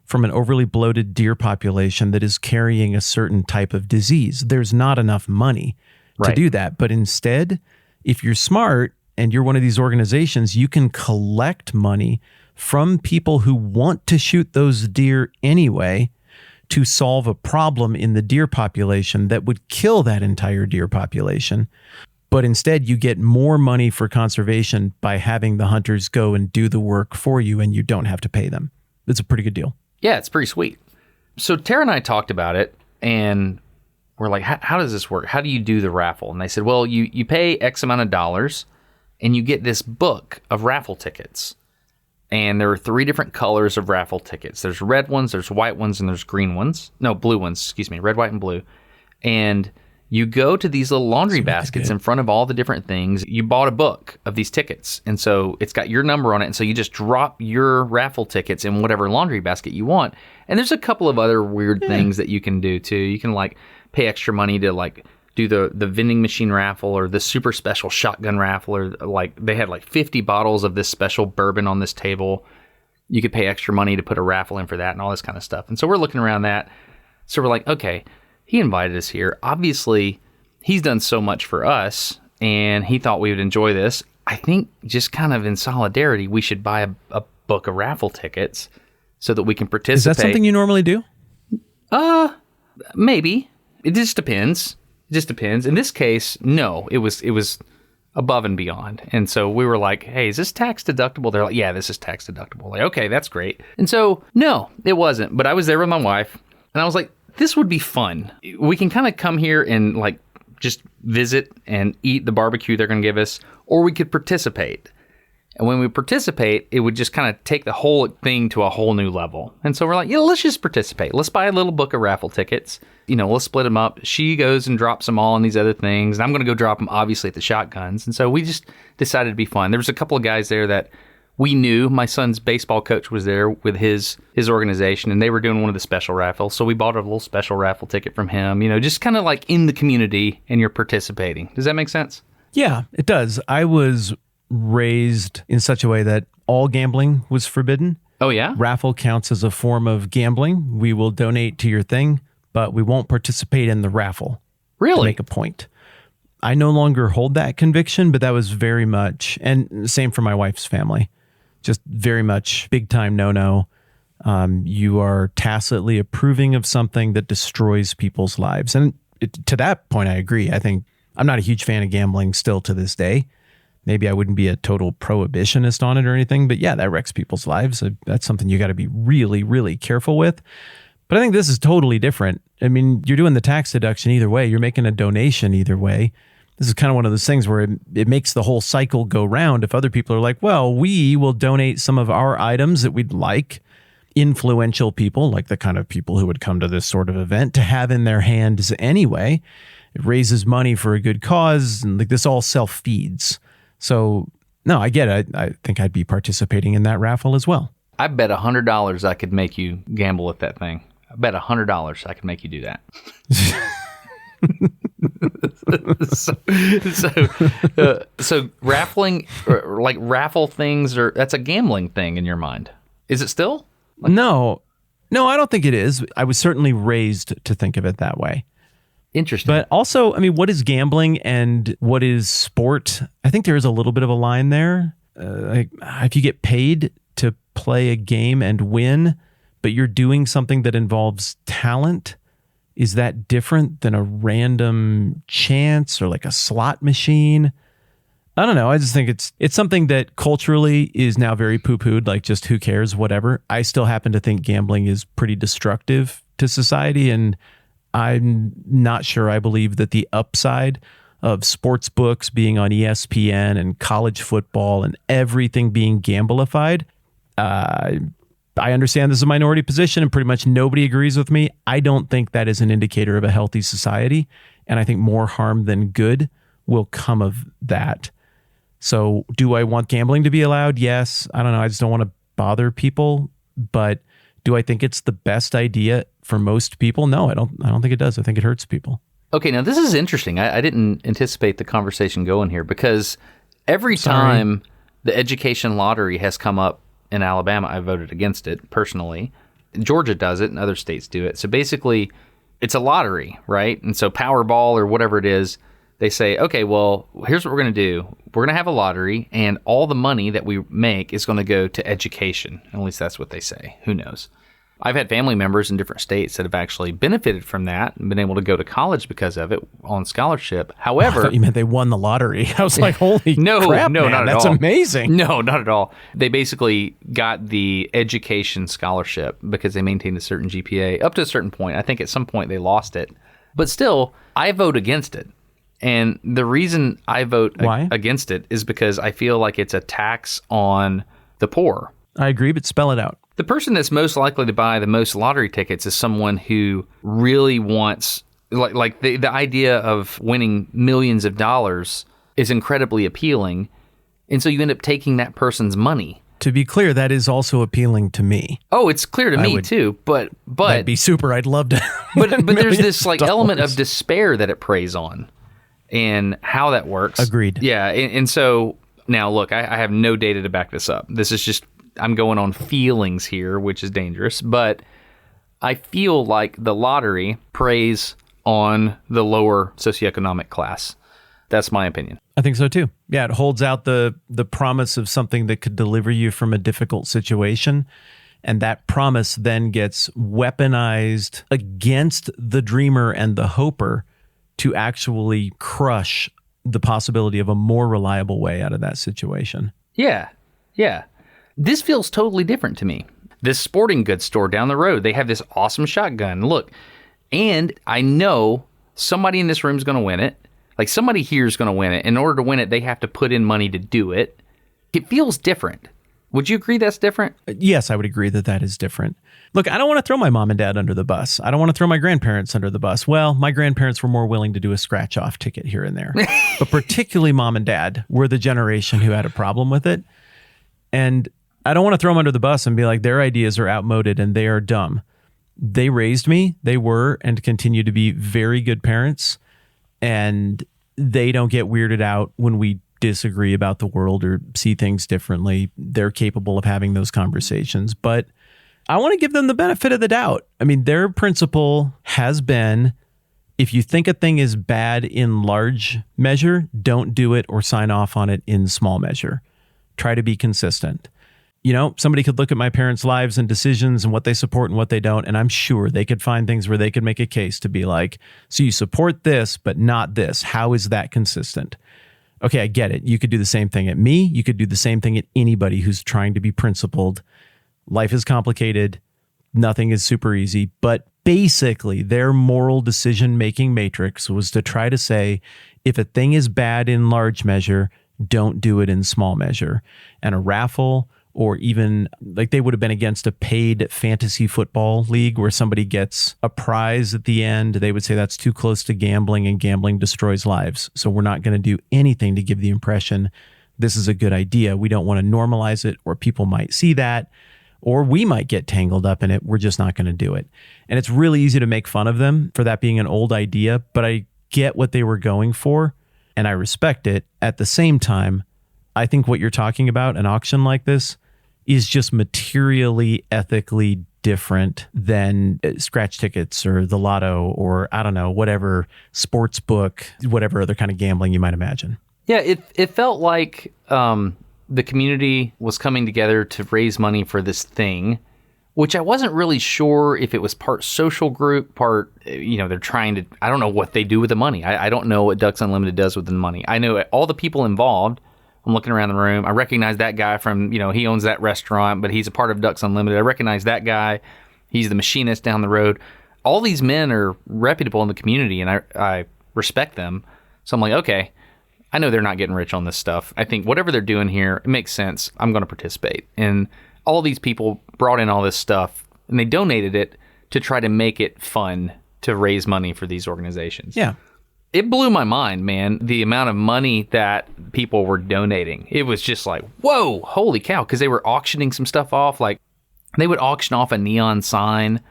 [SPEAKER 2] from an overly bloated deer population that is carrying a certain type of disease? There's not enough money to do that. But instead, if you're smart and you're one of these organizations, you can collect money from people who want to shoot those deer anyway to solve a problem in the deer population that would kill that entire deer population. But instead, you get more money for conservation by having the hunters go and do the work for you, and you don't have to pay them. It's a pretty good deal.
[SPEAKER 1] Yeah, it's pretty sweet. So Tara and I talked about it, and we're like, how does this work? How do you do the raffle? And they said, well, you pay X amount of dollars, and you get this book of raffle tickets. And there are 3 different colors of raffle tickets. There's red ones, there's white ones, and there's green ones. No, blue ones, excuse me, red, white, and blue. And you go to these little laundry baskets in front of all the different things. You bought a book of these tickets. And so it's got your number on it. And so you just drop your raffle tickets in whatever laundry basket you want. And there's a couple of other weird things that you can do too. You can pay extra money to do the vending machine raffle or the super special shotgun raffle, or they had 50 bottles of this special bourbon on this table. You could pay extra money to put a raffle in for that and all this kind of stuff. And so we're looking around that. So we're like, okay, he invited us here. Obviously, he's done so much for us and he thought we would enjoy this. I think just kind of in solidarity, we should buy a book of raffle tickets so that we can participate.
[SPEAKER 2] Is that something you normally do?
[SPEAKER 1] Maybe. It just depends. In this case, no, it was above and beyond. And so we were like, hey, is this tax deductible? They're like, yeah, this is tax deductible. Like, okay, that's great. And so, no, it wasn't. But I was there with my wife and I was like, this would be fun. We can kind of come here and just visit and eat the barbecue they're going to give us, or we could participate. And when we participate, it would just kind of take the whole thing to a whole new level. And so we're like, let's just participate. Let's buy a little book of raffle tickets. Let's split them up. She goes and drops them all on these other things. And I'm going to go drop them, obviously, at the shotguns. And so we just decided to be fun. There was a couple of guys there that we knew. My son's baseball coach was there with his organization, and they were doing one of the special raffles. So we bought a little special raffle ticket from him, just kind of in the community, and you're participating. Does that make sense?
[SPEAKER 2] Yeah, it does. I was raised in such a way that all gambling was forbidden.
[SPEAKER 1] Oh, yeah?
[SPEAKER 2] Raffle counts as a form of gambling. We will donate to your thing, but we won't participate in the raffle.
[SPEAKER 1] Really?
[SPEAKER 2] To make a point. I no longer hold that conviction, but that was very much, and same for my wife's family, just very much big time no-no. You are tacitly approving of something that destroys people's lives. And to that point, I agree. I think I'm not a huge fan of gambling still to this day. Maybe I wouldn't be a total prohibitionist on it or anything, but yeah, that wrecks people's lives. That's something you got to be really, really careful with. But I think this is totally different. I mean, you're doing the tax deduction either way. You're making a donation either way. This is kind of one of those things where it makes the whole cycle go round. If other people are like, well, we will donate some of our items that we'd like influential people, like the kind of people who would come to this sort of event, to have in their hands anyway. It raises money for a good cause, and this all self-feeds. So, no, I get it. I think I'd be participating in that raffle as well.
[SPEAKER 1] I bet $100 I could make you gamble at that thing. I bet $100 I could make you do that. So raffling, or raffle things, that's a gambling thing in your mind. Is it still?
[SPEAKER 2] No, I don't think it is. I was certainly raised to think of it that way.
[SPEAKER 1] Interesting.
[SPEAKER 2] But also, I mean, what is gambling and what is sport? I think there is a little bit of a line there. If you get paid to play a game and win, but you're doing something that involves talent, is that different than a random chance or a slot machine? I don't know. I just think it's something that culturally is now very poo-pooed, just who cares, whatever. I still happen to think gambling is pretty destructive to society, and I'm not sure I believe that the upside of sports books being on ESPN and college football and everything being gambleified. I understand this is a minority position and pretty much nobody agrees with me. I don't think that is an indicator of a healthy society. And I think more harm than good will come of that. So do I want gambling to be allowed? Yes. I don't know. I just don't want to bother people, but do I think it's the best idea for most people? No, I don't think it does. I think it hurts people.
[SPEAKER 1] Okay, now this is interesting. I didn't anticipate the conversation going here because every time the education lottery has come up in Alabama, I voted against it personally. Georgia does it and other states do it. So basically, it's a lottery, right? And so Powerball or whatever it is, they say, okay, well, here's what we're going to do. We're going to have a lottery, and all the money that we make is going to go to education. At least that's what they say. Who knows? I've had family members in different states that have actually benefited from that and been able to go to college because of it on scholarship. However,
[SPEAKER 2] I thought you meant they won the lottery. I was like, holy
[SPEAKER 1] no,
[SPEAKER 2] crap,
[SPEAKER 1] no,
[SPEAKER 2] man,
[SPEAKER 1] not at
[SPEAKER 2] that's
[SPEAKER 1] all.
[SPEAKER 2] amazing.
[SPEAKER 1] No, not at all. They basically got the education scholarship because they maintained a certain GPA up to a certain point. I think at some point they lost it. But still, I vote against it. And the reason I vote against it is because I feel like it's a tax on the poor.
[SPEAKER 2] I agree, but spell it out.
[SPEAKER 1] The person that's most likely to buy the most lottery tickets is someone who really wants, like the idea of winning millions of dollars is incredibly appealing. And so you end up taking that person's money.
[SPEAKER 2] To be clear, that is also appealing to me.
[SPEAKER 1] Oh, it's clear to me too, but
[SPEAKER 2] that'd be super. I'd love to.
[SPEAKER 1] But there's this like element of despair that it preys on and how that works.
[SPEAKER 2] Agreed.
[SPEAKER 1] Yeah. And so now look, I have no data to back this up. This is just, I'm going on feelings here, which is dangerous, but I feel like the lottery preys on the lower socioeconomic class. That's my opinion.
[SPEAKER 2] I think so too. Yeah, it holds out the promise of something that could deliver you from a difficult situation. And that promise then gets weaponized against the dreamer and the hoper to actually crush the possibility of a more reliable way out of that situation.
[SPEAKER 1] Yeah. Yeah. This feels totally different to me. This sporting goods store down the road, they have this awesome shotgun. Look, and I know somebody in this room is going to win it. Like somebody here is going to win it. In order to win it, they have to put in money to do it. It feels different. Would you agree that's different?
[SPEAKER 2] Yes, I would agree that that is different. Look, I don't want to throw my mom and dad under the bus. I don't want to throw my grandparents under the bus. Well, my grandparents were more willing to do a scratch-off ticket here and there. But particularly mom and dad were the generation who had a problem with it. And I don't want to throw them under the bus and be like, their ideas are outmoded and they are dumb. They raised me. They were and continue to be very good parents. And they don't get weirded out when we disagree about the world or see things differently. They're capable of having those conversations. But I want to give them the benefit of the doubt. I mean, their principle has been, if you think a thing is bad in large measure, don't do it or sign off on it in small measure. Try to be consistent. You know, somebody could look at my parents' lives and decisions and what they support and what they don't, and I'm sure they could find things where they could make a case to be like, so you support this, but not this. How is that consistent? Okay, I get it. You could do the same thing at me. You could do the same thing at anybody who's trying to be principled. Life is complicated. Nothing is super easy. But basically, their moral decision-making matrix was to try to say, if a thing is bad in large measure, don't do it in small measure. And a raffle, or even like they would have been against a paid fantasy football league where somebody gets a prize at the end. They would say that's too close to gambling and gambling destroys lives. So we're not going to do anything to give the impression this is a good idea. We don't want to normalize it, or people might see that, or we might get tangled up in it. We're just not going to do it. And it's really easy to make fun of them for that being an old idea, but I get what they were going for and I respect it. At the same time, I think what you're talking about, an auction like this, is just materially, ethically different than scratch tickets or the lotto or, I don't know, whatever sports book, whatever other kind of gambling you might imagine.
[SPEAKER 1] Yeah, it felt like the community was coming together to raise money for this thing, which I wasn't really sure if it was part social group, part, they're trying to, I don't know what they do with the money. I don't know what Ducks Unlimited does with the money. I know all the people involved. I'm looking around the room. I recognize that guy from, he owns that restaurant, but he's a part of Ducks Unlimited. I recognize that guy. He's the machinist down the road. All these men are reputable in the community, and I respect them. So I'm like, okay, I know they're not getting rich on this stuff. I think whatever they're doing here, it makes sense. I'm going to participate. And all these people brought in all this stuff, and they donated it to try to make it fun to raise money for these organizations.
[SPEAKER 2] Yeah.
[SPEAKER 1] it blew my mind, man, the amount of money that people were donating. It was just like, whoa, holy cow, because they were auctioning some stuff off. Like, they would auction off a neon sign,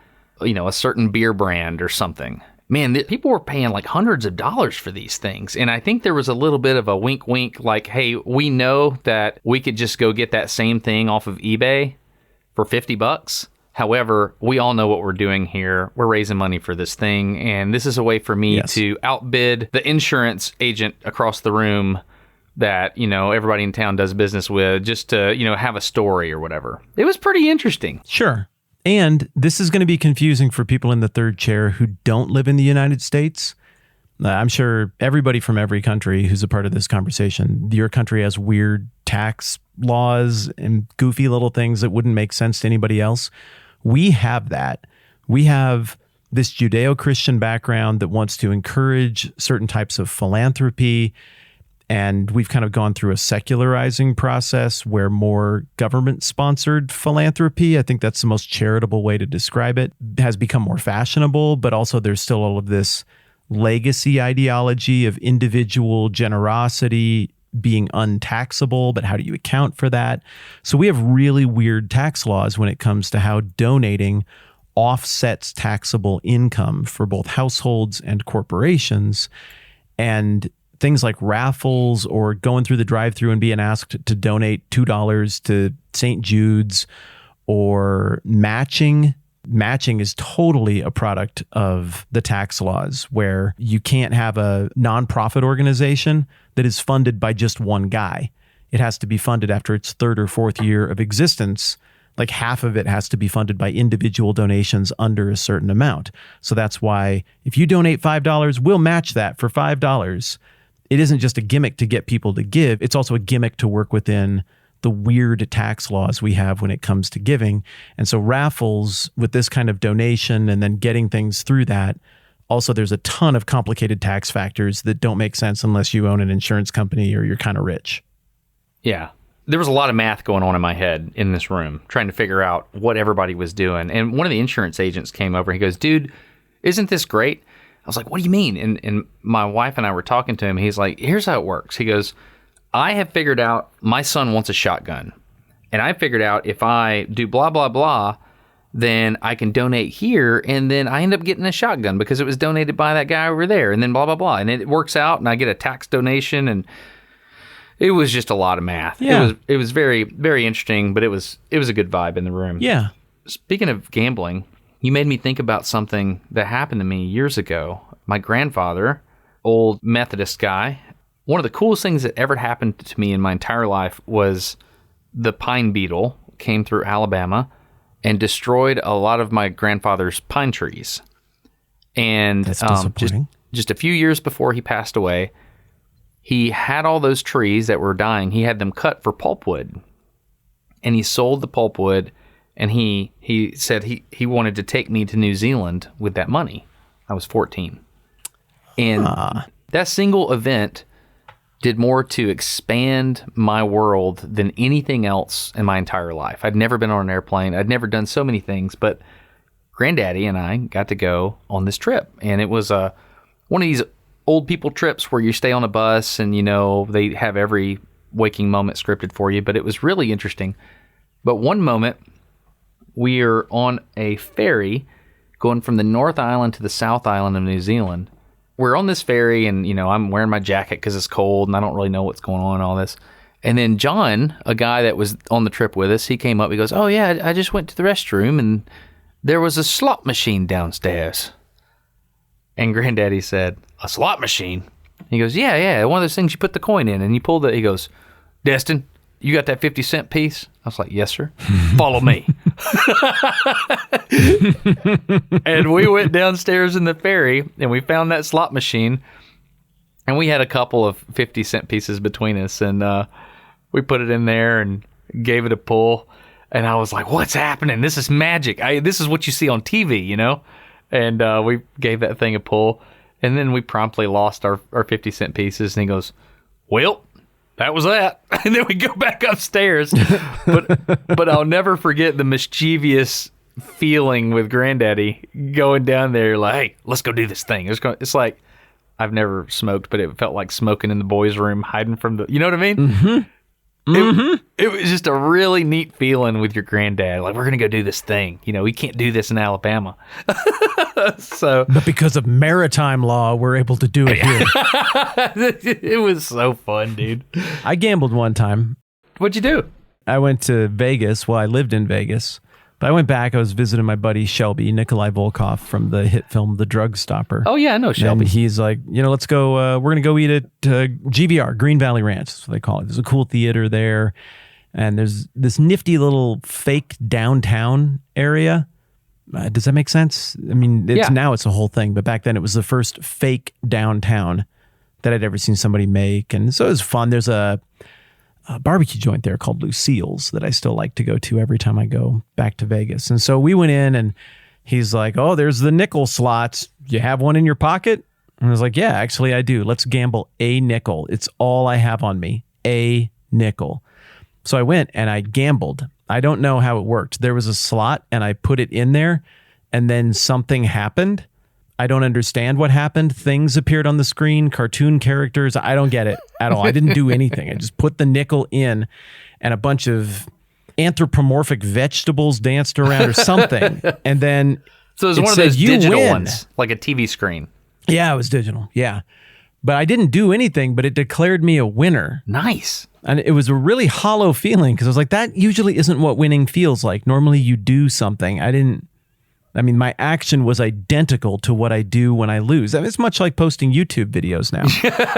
[SPEAKER 1] a certain beer brand or something. Man, people were paying like hundreds of dollars for these things. And I think there was a little bit of a wink, like, hey, we know that we could just go get that same thing off of eBay for $50. However, we all know what we're doing here. We're raising money for this thing. And this is a way for me to outbid the insurance agent across the room that, everybody in town does business with, just to, have a story or whatever. It was pretty interesting.
[SPEAKER 2] Sure. And this is going to be confusing for people in the third chair who don't live in the United States. I'm sure everybody from every country who's a part of this conversation, your country has weird tax laws and goofy little things that wouldn't make sense to anybody else. We have that. We have this Judeo-Christian background that wants to encourage certain types of philanthropy. And we've kind of gone through a secularizing process where more government-sponsored philanthropy, I think that's the most charitable way to describe it, has become more fashionable, but also there's still all of this legacy ideology of individual generosity being untaxable, but how do you account for that? So we have really weird tax laws when it comes to how donating offsets taxable income for both households and corporations. And things like raffles or going through the drive-thru and being asked to donate $2 to St. Jude's or matching. Matching is totally a product of the tax laws where you can't have a nonprofit organization that is funded by just one guy. It has to be funded after its third or fourth year of existence. Like half of it has to be funded by individual donations under a certain amount. So that's why if you donate $5, we'll match that for $5. It isn't just a gimmick to get people to give. It's also a gimmick to work within the weird tax laws we have when it comes to giving. And so raffles with this kind of donation and then getting things through that, also there's a ton of complicated tax factors that don't make sense unless you own an insurance company or you're kind of rich.
[SPEAKER 1] Yeah. There was a lot of math going on in my head in this room, trying to figure out what everybody was doing. And one of the insurance agents came over. He goes, dude, isn't this great? I was like, what do you mean? And my wife and I were talking to him. He's like, here's how it works. He goes, I have figured out my son wants a shotgun. And I figured out if I do blah, blah, blah, then I can donate here. And then I end up getting a shotgun because it was donated by that guy over there. And then blah, blah, blah. And it works out and I get a tax donation. And it was just a lot of math.
[SPEAKER 2] Yeah.
[SPEAKER 1] It was very, very interesting, but it was a good vibe in the room.
[SPEAKER 2] Yeah.
[SPEAKER 1] Speaking of gambling, you made me think about something that happened to me years ago. My grandfather, old Methodist guy, one of the coolest things that ever happened to me in my entire life was the pine beetle came through Alabama and destroyed a lot of my grandfather's pine trees. And
[SPEAKER 2] that's disappointing.
[SPEAKER 1] Just a few years before he passed away, he had all those trees that were dying. He had them cut for pulpwood. And he sold the pulpwood. And he said he wanted to take me to New Zealand with that money. I was 14. And that single event did more to expand my world than anything else in my entire life. I'd never been on an airplane. I'd never done so many things. But Granddaddy and I got to go on this trip. And it was one of these old people trips where you stay on a bus and, they have every waking moment scripted for you. But it was really interesting. But one moment, we're on a ferry going from the North Island to the South Island of New Zealand. We're on this ferry and, I'm wearing my jacket because it's cold and I don't really know what's going on and all this. And then John, a guy that was on the trip with us, he came up. He goes, oh, yeah, I just went to the restroom and there was a slot machine downstairs. And Granddaddy said, a slot machine? He goes, yeah, one of those things you put the coin in and you pull he goes, Destin, you got that 50-cent piece? I was like, yes, sir. Follow me. And we went downstairs in the ferry and we found that slot machine. And we had a couple of 50-cent pieces between us. And we put it in there and gave it a pull. And I was like, what's happening? This is magic. This is what you see on TV, And we gave that thing a pull. And then we promptly lost our 50-cent pieces. And he goes, well, that was that. And then we go back upstairs. But I'll never forget the mischievous feeling with Granddaddy going down there like, hey, let's go do this thing. It's like, I've never smoked, but it felt like smoking in the boys' room, hiding from the, you know what I mean? It was just a really neat feeling with your granddad. Like, we're going to go do this thing. You know, we can't do this in Alabama.
[SPEAKER 2] But because of maritime law, we're able to do it here.
[SPEAKER 1] It was so fun, dude.
[SPEAKER 2] I gambled one time.
[SPEAKER 1] What'd you do?
[SPEAKER 2] I went to Vegas. Well, I lived in Vegas. But I went back. I was visiting my buddy Shelby, Nikolai Volkov from the hit film The Drug Stopper.
[SPEAKER 1] Oh, yeah, I know Shelby.
[SPEAKER 2] And he's like, let's go. We're going to go eat at GVR, Green Valley Ranch. That's what they call it. There's a cool theater there. And there's this nifty little fake downtown area. Does that make sense? I mean, now it's a whole thing. But back then it was the first fake downtown that I'd ever seen somebody make. And so it was fun. There's a barbecue joint there called Lucille's that I still like to go to every time I go back to Vegas. And so we went in and he's like, oh, there's the nickel slots. You have one in your pocket? And I was like, yeah, actually I do. Let's gamble a nickel. It's all I have on me, a nickel. So I went and I gambled. I don't know how it worked. There was a slot and I put it in there and then something happened. I don't understand what happened. Things appeared on the screen, cartoon characters. I don't get it at all. I didn't do anything. I just put the nickel in and a bunch of anthropomorphic vegetables danced around or something. And then
[SPEAKER 1] so it was one of those digital ones, like a TV screen.
[SPEAKER 2] Yeah, it was digital. Yeah. But I didn't do anything, but it declared me a winner.
[SPEAKER 1] Nice.
[SPEAKER 2] And it was a really hollow feeling because I was like, that usually isn't what winning feels like. Normally you do something. My action was identical to what I do when I lose. I mean, it's much like posting YouTube videos now.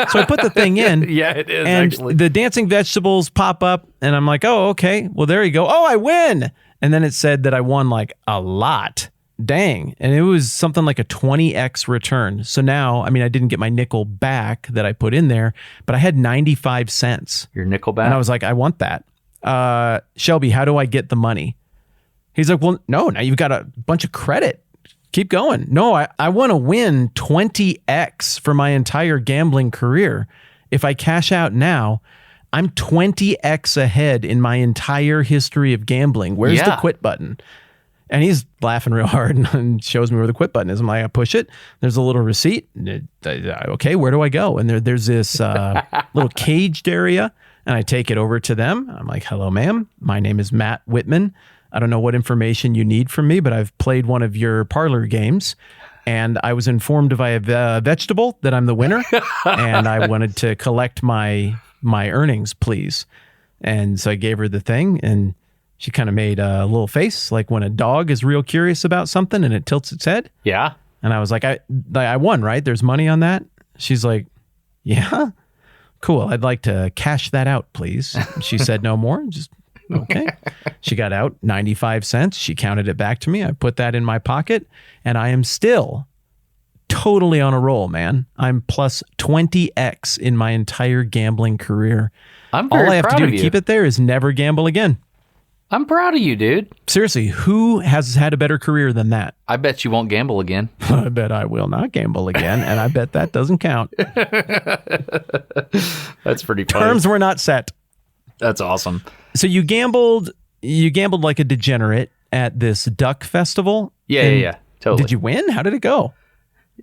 [SPEAKER 2] So I put the thing in.
[SPEAKER 1] Yeah, it is,
[SPEAKER 2] and
[SPEAKER 1] actually.
[SPEAKER 2] The dancing vegetables pop up, and I'm like, oh, okay. Well, there you go. Oh, I win. And then it said that I won like a lot. Dang. And it was something like a 20x return. So now, I didn't get my nickel back that I put in there, but I had 95 cents.
[SPEAKER 1] Your nickel back?
[SPEAKER 2] And I was like, I want that. Shelby, how do I get the money? He's like, well, no, now you've got a bunch of credit. Keep going. No, I want to win 20x for my entire gambling career. If I cash out now, I'm 20x ahead in my entire history of gambling. Where's the quit button? And he's laughing real hard and shows me where the quit button is. I'm like, I push it. There's a little receipt. Okay, where do I go? And there's this little caged area, and I take it over to them. I'm like, hello, ma'am. My name is Matt Whitman. I don't know what information you need from me, but I've played one of your parlor games, and I was informed via vegetable that I'm the winner, and I wanted to collect my earnings, please. And so I gave her the thing, and she kind of made a little face, like when a dog is real curious about something and it tilts its head.
[SPEAKER 1] Yeah.
[SPEAKER 2] And I was like, I won, right? There's money on that? She's like, yeah? Cool. I'd like to cash that out, please. She said no more. Just, okay. She got out 95 cents. She counted it back to me. I put that in my pocket, and I am still totally on a roll, man. I'm plus 20x in my entire gambling career.
[SPEAKER 1] I'm very
[SPEAKER 2] All I have
[SPEAKER 1] proud
[SPEAKER 2] to do
[SPEAKER 1] of
[SPEAKER 2] to
[SPEAKER 1] you.
[SPEAKER 2] keep it there is never gamble again.
[SPEAKER 1] I'm proud of you, dude.
[SPEAKER 2] Seriously, who has had a better career than that?
[SPEAKER 1] I bet you won't gamble again.
[SPEAKER 2] I bet I will not gamble again, and I bet that doesn't count.
[SPEAKER 1] That's pretty funny.
[SPEAKER 2] Terms were not set.
[SPEAKER 1] That's awesome.
[SPEAKER 2] So you gambled like a degenerate at this duck festival?
[SPEAKER 1] Yeah, totally.
[SPEAKER 2] Did you win? How did it go?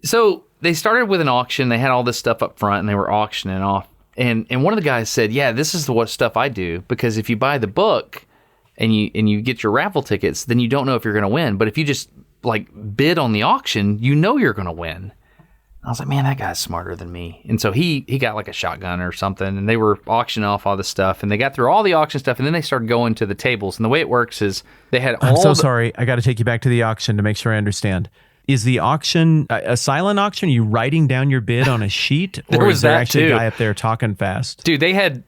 [SPEAKER 1] So they started with an auction. They had all this stuff up front, and they were auctioning off. And one of the guys said, yeah, this is what stuff I do, because if you buy the book and you get your raffle tickets, then you don't know if you're going to win. But if you just like bid on the auction, you know you're going to win. I was like, man, that guy's smarter than me. And so he got like a shotgun or something, and they were auctioning off all this stuff, and they got through all the auction stuff, and then they started going to the tables. And the way it works is they had all
[SPEAKER 2] I'm so sorry. I got to take you back to the auction to make sure I understand. Is the auction a silent auction? Are you writing down your bid on a sheet? Or is there actually a guy up there talking fast?
[SPEAKER 1] Dude, it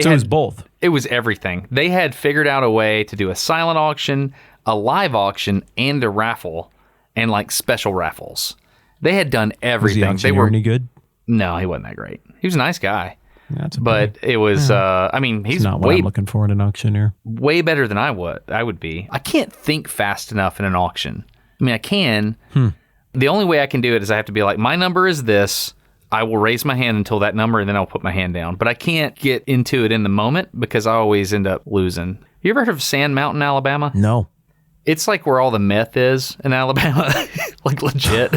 [SPEAKER 2] was both.
[SPEAKER 1] It was everything. They had figured out a way to do a silent auction, a live auction, and a raffle, and like special raffles. They had done everything.
[SPEAKER 2] Was the auctioneer any good?
[SPEAKER 1] No, he wasn't that great. He was a nice guy.
[SPEAKER 2] That's
[SPEAKER 1] but it was, he's
[SPEAKER 2] not what I'm looking for in an auctioneer.
[SPEAKER 1] Way better than I would be. I can't think fast enough in an auction. I mean, I can. The only way I can do it is I have to be like, my number is this. I will raise my hand until that number, and then I'll put my hand down. But I can't get into it in the moment because I always end up losing. You ever heard of Sand Mountain, Alabama?
[SPEAKER 2] No.
[SPEAKER 1] It's like where all the meth is in Alabama. Like legit.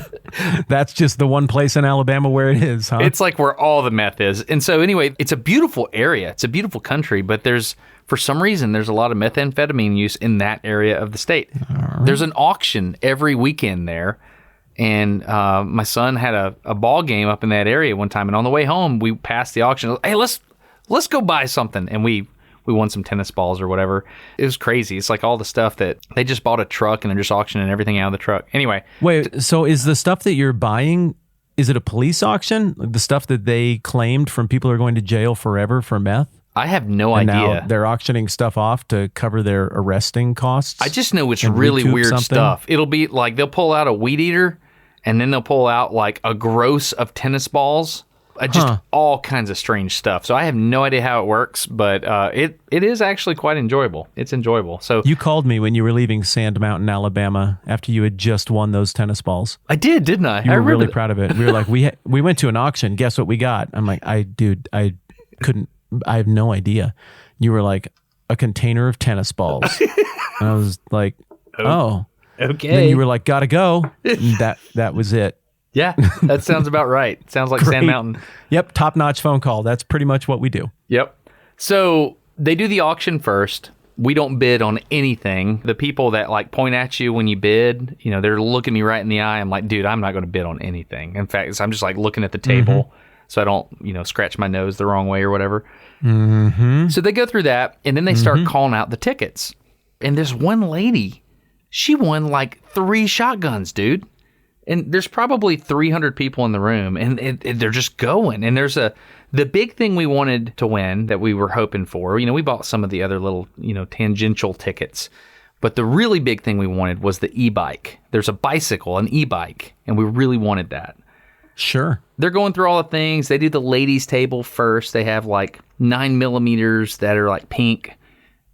[SPEAKER 2] That's just the one place in Alabama where it is, huh?
[SPEAKER 1] It's like where all the meth is. And so anyway, it's a beautiful area. It's a beautiful country, but for some reason, there's a lot of methamphetamine use in that area of the state. Right. There's an auction every weekend there. And my son had a ball game up in that area one time. And on the way home, we passed the auction. Hey, let's go buy something. And we won some tennis balls or whatever. It was crazy. It's like all the stuff that they just bought a truck and they're just auctioning everything out of the truck. Anyway.
[SPEAKER 2] Wait, so is the stuff that you're buying, is it a police auction? The stuff that they claimed from people who are going to jail forever for meth?
[SPEAKER 1] I have no
[SPEAKER 2] and
[SPEAKER 1] idea.
[SPEAKER 2] Now they're auctioning stuff off to cover their arresting costs?
[SPEAKER 1] I just know it's really weird stuff. It'll be like they'll pull out a weed eater and then they'll pull out like a gross of tennis balls. Just all kinds of strange stuff. So I have no idea how it works, but it is actually quite enjoyable. It's enjoyable. So
[SPEAKER 2] you called me when you were leaving Sand Mountain, Alabama, after you had just won those tennis balls.
[SPEAKER 1] I did, didn't I?
[SPEAKER 2] You were really proud of it. We were like, we went to an auction. Guess what we got? I'm like, I have no idea. You were like, a container of tennis balls. And I was like, oh.
[SPEAKER 1] Okay.
[SPEAKER 2] And then you were like, gotta go. And that was it.
[SPEAKER 1] Yeah, that sounds about right. Sounds like Sand Mountain.
[SPEAKER 2] Yep, top-notch phone call. That's pretty much what we do.
[SPEAKER 1] Yep. So they do the auction first. We don't bid on anything. The people that like point at you when you bid, they're looking me right in the eye. I'm like, dude, I'm not going to bid on anything. In fact, I'm just like looking at the table so I don't, scratch my nose the wrong way or whatever.
[SPEAKER 2] Mm-hmm.
[SPEAKER 1] So they go through that, and then they start calling out the tickets. And there's one lady, she won like 3 shotguns, dude. And there's probably 300 people in the room, and they're just going. And there's the big thing we wanted to win that we were hoping for. We bought some of the other little, tangential tickets. But the really big thing we wanted was the e-bike. There's a bicycle, an e-bike, and we really wanted that.
[SPEAKER 2] Sure.
[SPEAKER 1] They're going through all the things. They do the ladies' table first. They have like 9mm that are like pink.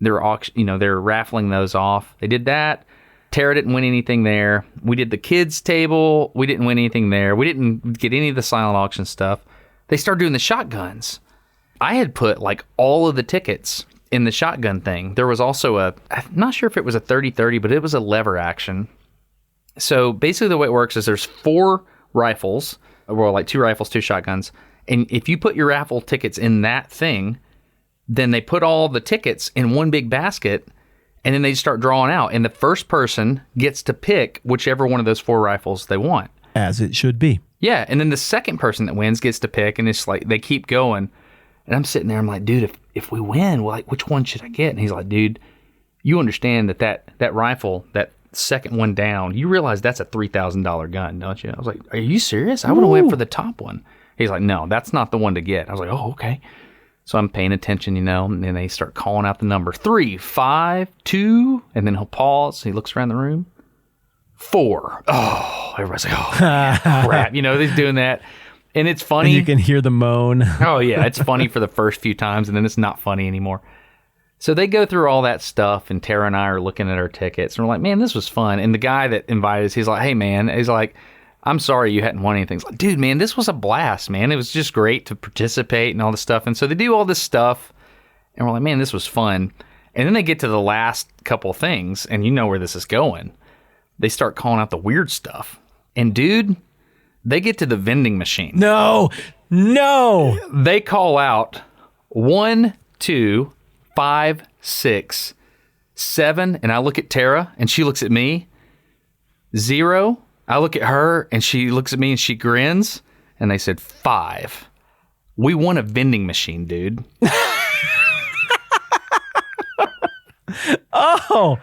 [SPEAKER 1] They're raffling those off. They did that. Tara didn't win anything there. We did the kids' table. We didn't win anything there. We didn't get any of the silent auction stuff. They started doing the shotguns. I had put like all of the tickets in the shotgun thing. There was also I'm not sure if it was a 30-30, but it was a lever action. So basically the way it works is there's 4 rifles, or like 2 rifles, 2 shotguns. And if you put your raffle tickets in that thing, then they put all the tickets in one big basket. And then they start drawing out. And the first person gets to pick whichever one of those 4 rifles they want.
[SPEAKER 2] As it should be.
[SPEAKER 1] Yeah. And then the second person that wins gets to pick. And it's like they keep going. And I'm sitting there. I'm like, dude, if we win, well, like, which one should I get? And he's like, dude, you understand that rifle, that second one down, you realize that's a $3,000 gun, don't you? I was like, are you serious? I would have went for the top one. He's like, no, that's not the one to get. I was like, oh, okay. So I'm paying attention, and then they start calling out the number 3, 5, 2, and then he'll pause. He looks around the room. 4. Oh, everybody's like, oh, crap. He's doing that. And it's funny.
[SPEAKER 2] And you can hear the moan.
[SPEAKER 1] Oh, yeah. It's funny for the first few times, and then it's not funny anymore. So they go through all that stuff, and Tara and I are looking at our tickets, and we're like, man, this was fun. And the guy that invited us, he's like, hey, man, he's like, I'm sorry you hadn't won anything. It's like, dude, man, this was a blast, man. It was just great to participate and all this stuff. And so they do all this stuff, and we're like, man, this was fun. And then they get to the last couple things, and you know where this is going. They start calling out the weird stuff. And, dude, they get to the vending machine.
[SPEAKER 2] No.
[SPEAKER 1] They call out 1, 2, 5, 6, 7, and I look at Tara, and she looks at me. 0. I look at her, and she looks at me, and she grins, and they said 5. We won a vending machine, dude.
[SPEAKER 2] Oh,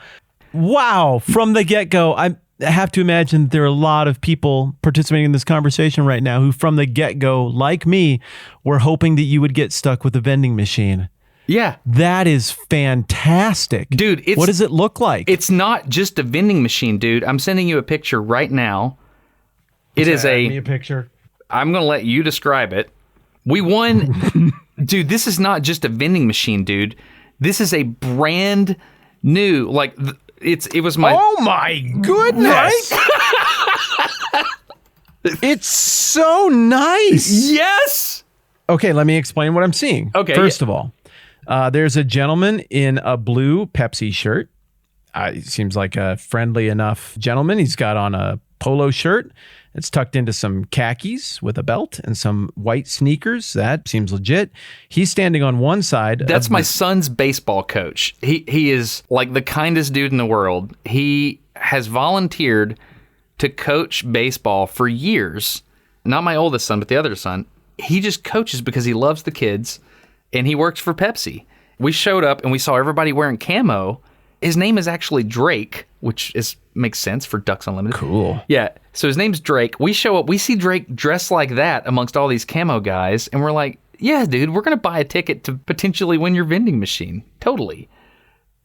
[SPEAKER 2] wow. From the get-go, I have to imagine there are a lot of people participating in this conversation right now who, from the get-go, like me, were hoping that you would get stuck with a vending machine.
[SPEAKER 1] Yeah.
[SPEAKER 2] That is fantastic.
[SPEAKER 1] Dude,
[SPEAKER 2] what does it look like?
[SPEAKER 1] It's not just a vending machine, dude. I'm sending you a picture right now. It is
[SPEAKER 2] Send me a picture.
[SPEAKER 1] I'm going to let you describe it. We won. Dude, this is not just a vending machine, dude. This is a brand new, like, it was my...
[SPEAKER 2] Oh my goodness. It's so nice.
[SPEAKER 1] Yes.
[SPEAKER 2] Okay, let me explain what I'm seeing.
[SPEAKER 1] Okay.
[SPEAKER 2] First of all, there's a gentleman in a blue Pepsi shirt. He seems like a friendly enough gentleman. He's got on a polo shirt. It's tucked into some khakis with a belt and some white sneakers. That seems legit. He's standing on one side.
[SPEAKER 1] That's my son's baseball coach. He is like the kindest dude in the world. He has volunteered to coach baseball for years. Not my oldest son, but the other son. He just coaches because he loves the kids, and he works for Pepsi. We showed up and we saw everybody wearing camo. His name is actually Drake, which makes sense for Ducks Unlimited.
[SPEAKER 2] Cool.
[SPEAKER 1] Yeah. So his name's Drake. We show up, we see Drake dressed like that amongst all these camo guys, and we're like, yeah, dude, we're going to buy a ticket to potentially win your vending machine. Totally.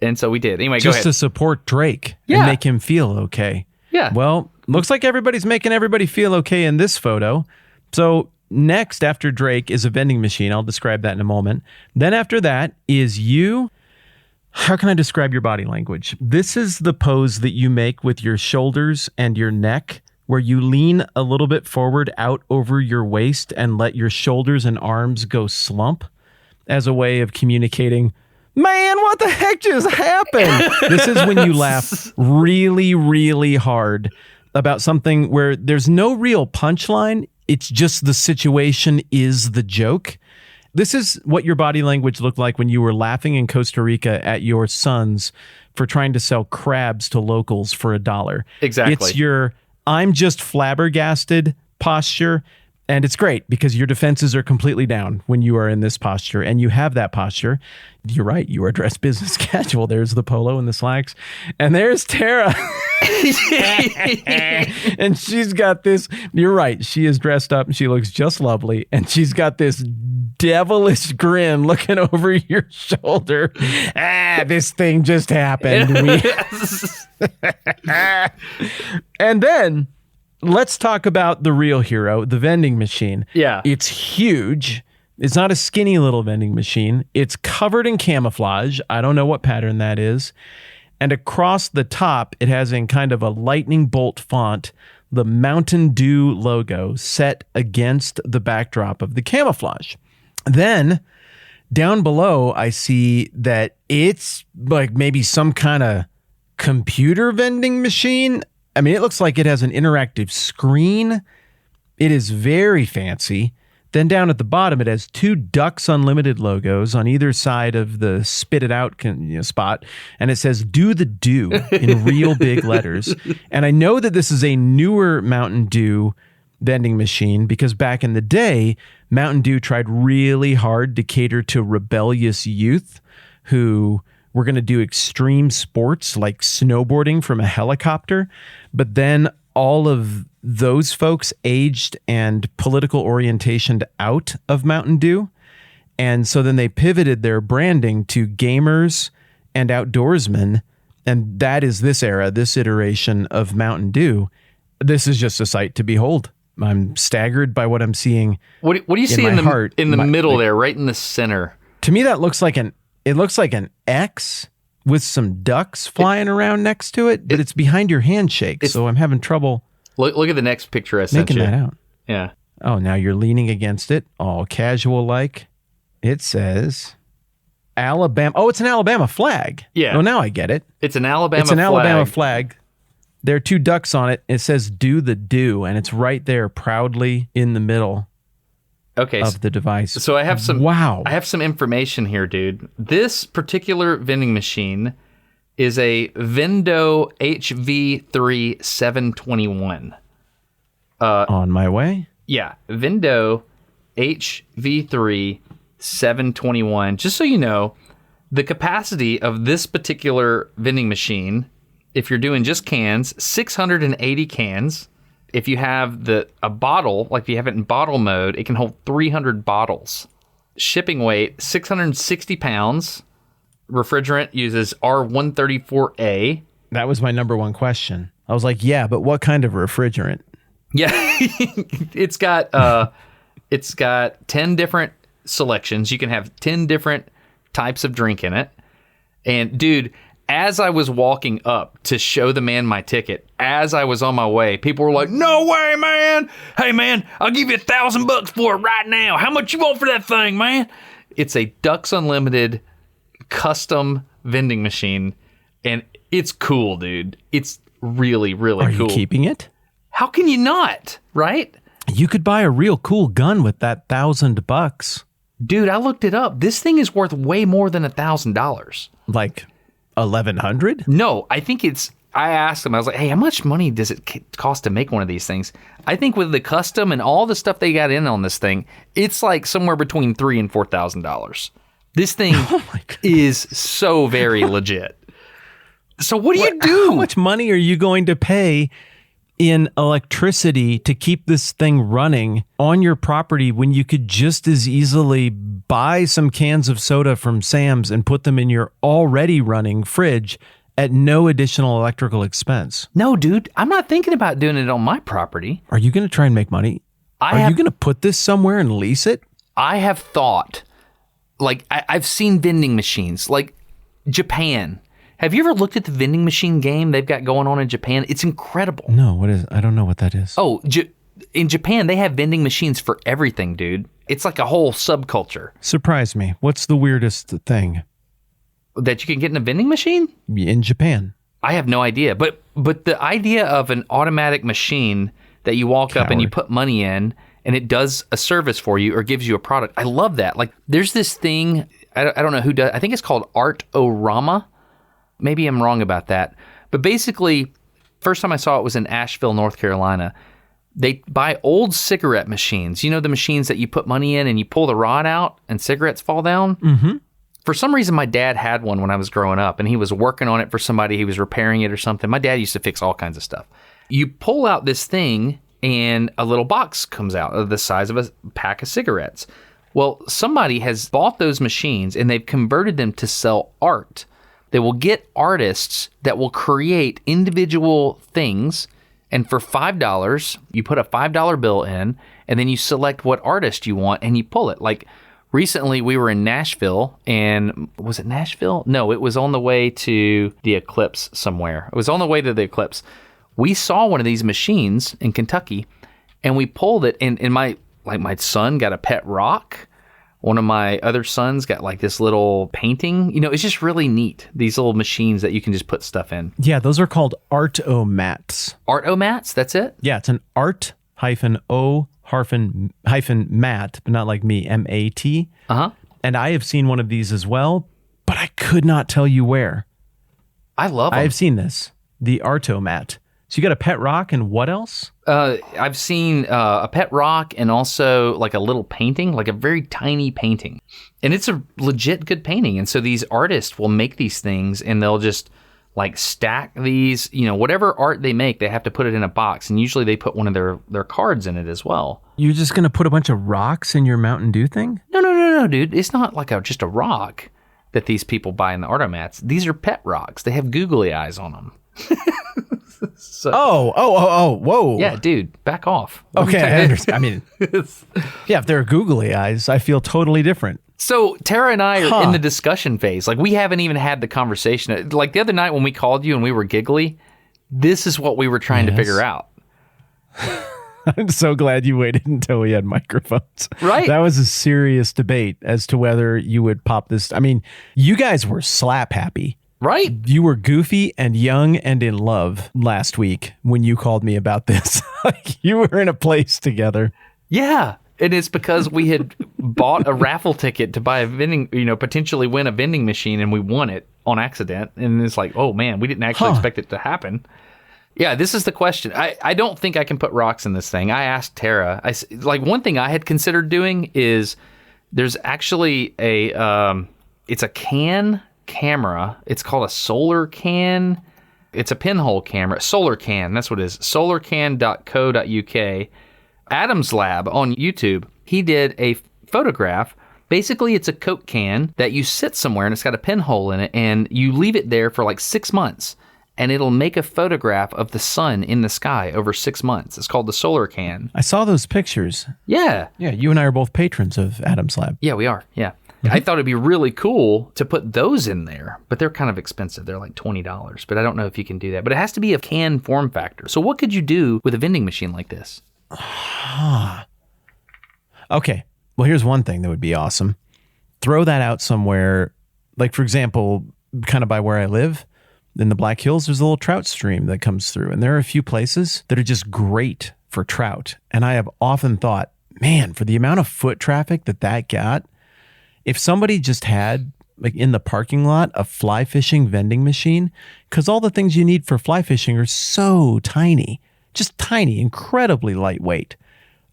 [SPEAKER 1] And so we did. Anyway, go ahead.
[SPEAKER 2] Just to support Drake
[SPEAKER 1] Yeah.
[SPEAKER 2] and make him feel okay.
[SPEAKER 1] Yeah.
[SPEAKER 2] Well, looks like everybody's making everybody feel okay in this photo. So next after Drake is a vending machine. I'll describe that in a moment. Then after that is you. How can I describe your body language? This is the pose that you make with your shoulders and your neck, where you lean a little bit forward out over your waist and let your shoulders and arms go slump as a way of communicating, man, what the heck just happened? This is when you laugh really, really hard about something where there's no real punchline. It's just the situation is the joke. This is what your body language looked like when you were laughing in Costa Rica at your sons for trying to sell crabs to locals for $1.
[SPEAKER 1] Exactly.
[SPEAKER 2] It's your I'm just flabbergasted posture. And it's great because your defenses are completely down when you are in this posture, and you have that posture. You're right. You are dressed business casual. There's the polo and the slacks. And there's Tara. And she's got this. You're right. She is dressed up and she looks just lovely. And she's got this devilish grin looking over your shoulder. This thing just happened. And then let's talk about the real hero, the vending machine.
[SPEAKER 1] Yeah.
[SPEAKER 2] It's huge. It's not a skinny little vending machine. It's covered in camouflage. I don't know what pattern that is. And across the top, it has in kind of a lightning bolt font, the Mountain Dew logo set against the backdrop of the camouflage. Then down below, I see that it's like maybe some kind of computer vending machine. I mean, it looks like it has an interactive screen. It is very fancy. Then down at the bottom, it has 2 Ducks Unlimited logos on either side of the spit it out spot. And it says, do the do in real big letters. And I know that this is a newer Mountain Dew vending machine because back in the day, Mountain Dew tried really hard to cater to rebellious youth who were going to do extreme sports like snowboarding from a helicopter. But then all of those folks aged and political orientationed out of Mountain Dew. And so then they pivoted their branding to gamers and outdoorsmen. And that is this era, this iteration of Mountain Dew. This is just a sight to behold. I'm staggered by what I'm seeing.
[SPEAKER 1] What do you see in the middle there, right in the center?
[SPEAKER 2] To me, that looks like an X with some ducks flying around next to it, but it's behind your handshake, so I'm having trouble.
[SPEAKER 1] Look at the next picture I sent
[SPEAKER 2] making
[SPEAKER 1] you.
[SPEAKER 2] that out.
[SPEAKER 1] Yeah.
[SPEAKER 2] Oh, now you're leaning against it, all casual like. It says Alabama. Oh, it's an Alabama flag.
[SPEAKER 1] Yeah.
[SPEAKER 2] Oh, now I get it.
[SPEAKER 1] It's an Alabama
[SPEAKER 2] It's an
[SPEAKER 1] flag.
[SPEAKER 2] Alabama flag. There are 2 ducks on it. It says do the do, and it's right there proudly in the middle of the device.
[SPEAKER 1] So I have some I have some information here, dude. This particular vending machine is a Vendo HV3 721.
[SPEAKER 2] On my way?
[SPEAKER 1] Yeah, Vendo HV3 721. Just so you know, the capacity of this particular vending machine, if you're doing just cans, 680 cans. If you have a bottle, like if you have it in bottle mode, it can hold 300 bottles. Shipping weight, 660 pounds. Refrigerant uses R134A.
[SPEAKER 2] That was my number one question. I was like, yeah, but what kind of refrigerant?
[SPEAKER 1] Yeah, it's got 10 different selections. You can have 10 different types of drink in it. And dude, as I was walking up to show the man my ticket, as I was on my way, people were like, no way, man. Hey, man, I'll give you $1,000 for it right now. How much you want for that thing, man? It's a Ducks Unlimited custom vending machine, and it's cool, dude. It's really, really cool.
[SPEAKER 2] Are you keeping it?
[SPEAKER 1] How can you not, right?
[SPEAKER 2] You could buy a real cool gun with that $1,000.
[SPEAKER 1] Dude, I looked it up. This thing is worth way more than $1,000.
[SPEAKER 2] Like 1,100?
[SPEAKER 1] No, I think I asked him, I was like, hey, how much money does it cost to make one of these things? I think with the custom and all the stuff they got in on this thing, it's like somewhere between $3,000 and $4,000. This thing is so very legit. So what do you do?
[SPEAKER 2] How much money are you going to pay in electricity to keep this thing running on your property when you could just as easily buy some cans of soda from Sam's and put them in your already running fridge at no additional electrical expense?
[SPEAKER 1] No, dude, I'm not thinking about doing it on my property.
[SPEAKER 2] Are you going to try and make money? Are you going to put this somewhere and lease it?
[SPEAKER 1] I have thought, like, I've seen vending machines, like Japan. Have you ever looked at the vending machine game they've got going on in Japan? It's incredible.
[SPEAKER 2] No, what is? I don't know what that is.
[SPEAKER 1] Oh, in Japan, they have vending machines for everything, dude. It's like a whole subculture.
[SPEAKER 2] Surprise me. What's the weirdest thing
[SPEAKER 1] That you can get in a vending machine?
[SPEAKER 2] in Japan?
[SPEAKER 1] I have no idea. But the idea of an automatic machine that you walk up and you put money in and it does a service for you or gives you a product, I love that. Like, there's this thing, I don't know who does, I think it's called Art-O-Rama. Maybe I'm wrong about that. But basically, first time I saw it was in Asheville, North Carolina. They buy old cigarette machines. You know, the machines that you put money in and you pull the rod out and cigarettes fall down? Mm-hmm. For some reason, my dad had one when I was growing up, and he was working on it for somebody. He was repairing it or something. My dad used to fix all kinds of stuff. You pull out this thing, and a little box comes out of the size of a pack of cigarettes. Well, somebody has bought those machines, and they've converted them to sell art. They will get artists that will create individual things, and for $5, you put a $5 bill in, and then you select what artist you want, and you pull it. Like, recently we were in Nashville, and was it Nashville? No, it was on the way to the Eclipse somewhere. It was on the way to the Eclipse. We saw one of these machines in Kentucky, and we pulled it, and my son got a pet rock. One of my other sons got like this little painting. You know, it's just really neat. These little machines that you can just put stuff in.
[SPEAKER 2] Yeah, those are called Art-O-Mats.
[SPEAKER 1] Art-O-Mats? That's it?
[SPEAKER 2] Yeah, it's an art-o-mat, but not like me, M-A-T.
[SPEAKER 1] Uh-huh.
[SPEAKER 2] And I have seen one of these as well, but I could not tell you where.
[SPEAKER 1] I love them.
[SPEAKER 2] I have seen this, the Art-O-Mat. So you got a pet rock and what else?
[SPEAKER 1] I've seen a pet rock and also like a little painting, like a very tiny painting. And it's a legit good painting. And so these artists will make these things and they'll just like stack these, you know, whatever art they make, they have to put it in a box. And usually they put one of their cards in it as well.
[SPEAKER 2] You're just going to put a bunch of rocks in your Mountain Dew thing?
[SPEAKER 1] No, dude. It's not like just a rock that these people buy in the Art-O-Mats. These are pet rocks. They have googly eyes on them.
[SPEAKER 2] So, whoa.
[SPEAKER 1] Yeah, dude, back off.
[SPEAKER 2] Okay, I understand. I mean, yeah, if they're googly eyes, I feel totally different.
[SPEAKER 1] So Tara and I are in the discussion phase. Like, we haven't even had the conversation. Like, the other night when we called you and we were giggly, this is what we were trying to figure out.
[SPEAKER 2] I'm so glad you waited until we had microphones.
[SPEAKER 1] Right?
[SPEAKER 2] That was a serious debate as to whether you would pop this. I mean, you guys were slap happy.
[SPEAKER 1] Right?
[SPEAKER 2] You were goofy and young and in love last week when you called me about this. Like, you were in a place together.
[SPEAKER 1] Yeah. And it's because we had bought a raffle ticket to buy a vending, potentially win a vending machine, and we won it on accident. And it's like, oh man, we didn't actually expect it to happen. Yeah, this is the question. I don't think I can put rocks in this thing. I asked Tara. One thing I had considered doing is there's actually it's a camera. It's called a solar can. It's a pinhole camera. Solar can. That's what it is. solarcan.co.uk. Adam's Lab on YouTube. He did a photograph. Basically, it's a Coke can that you sit somewhere and it's got a pinhole in it, and you leave it there for like 6 months, and it'll make a photograph of the sun in the sky over 6 months. It's called the solar can.
[SPEAKER 2] I saw those pictures.
[SPEAKER 1] Yeah.
[SPEAKER 2] Yeah, you and I are both patrons of Adam's Lab.
[SPEAKER 1] Yeah, we are. Yeah. I thought it'd be really cool to put those in there, but they're kind of expensive. They're like $20, but I don't know if you can do that. But it has to be a can form factor. So what could you do with a vending machine like this?
[SPEAKER 2] Okay. Well, here's one thing that would be awesome. Throw that out somewhere, like, for example, kind of by where I live. in the Black Hills, there's a little trout stream that comes through. And there are a few places that are just great for trout. And I have often thought, man, for the amount of foot traffic that got, if somebody just had, like in the parking lot, a fly fishing vending machine, because all the things you need for fly fishing are so tiny, just tiny, incredibly lightweight.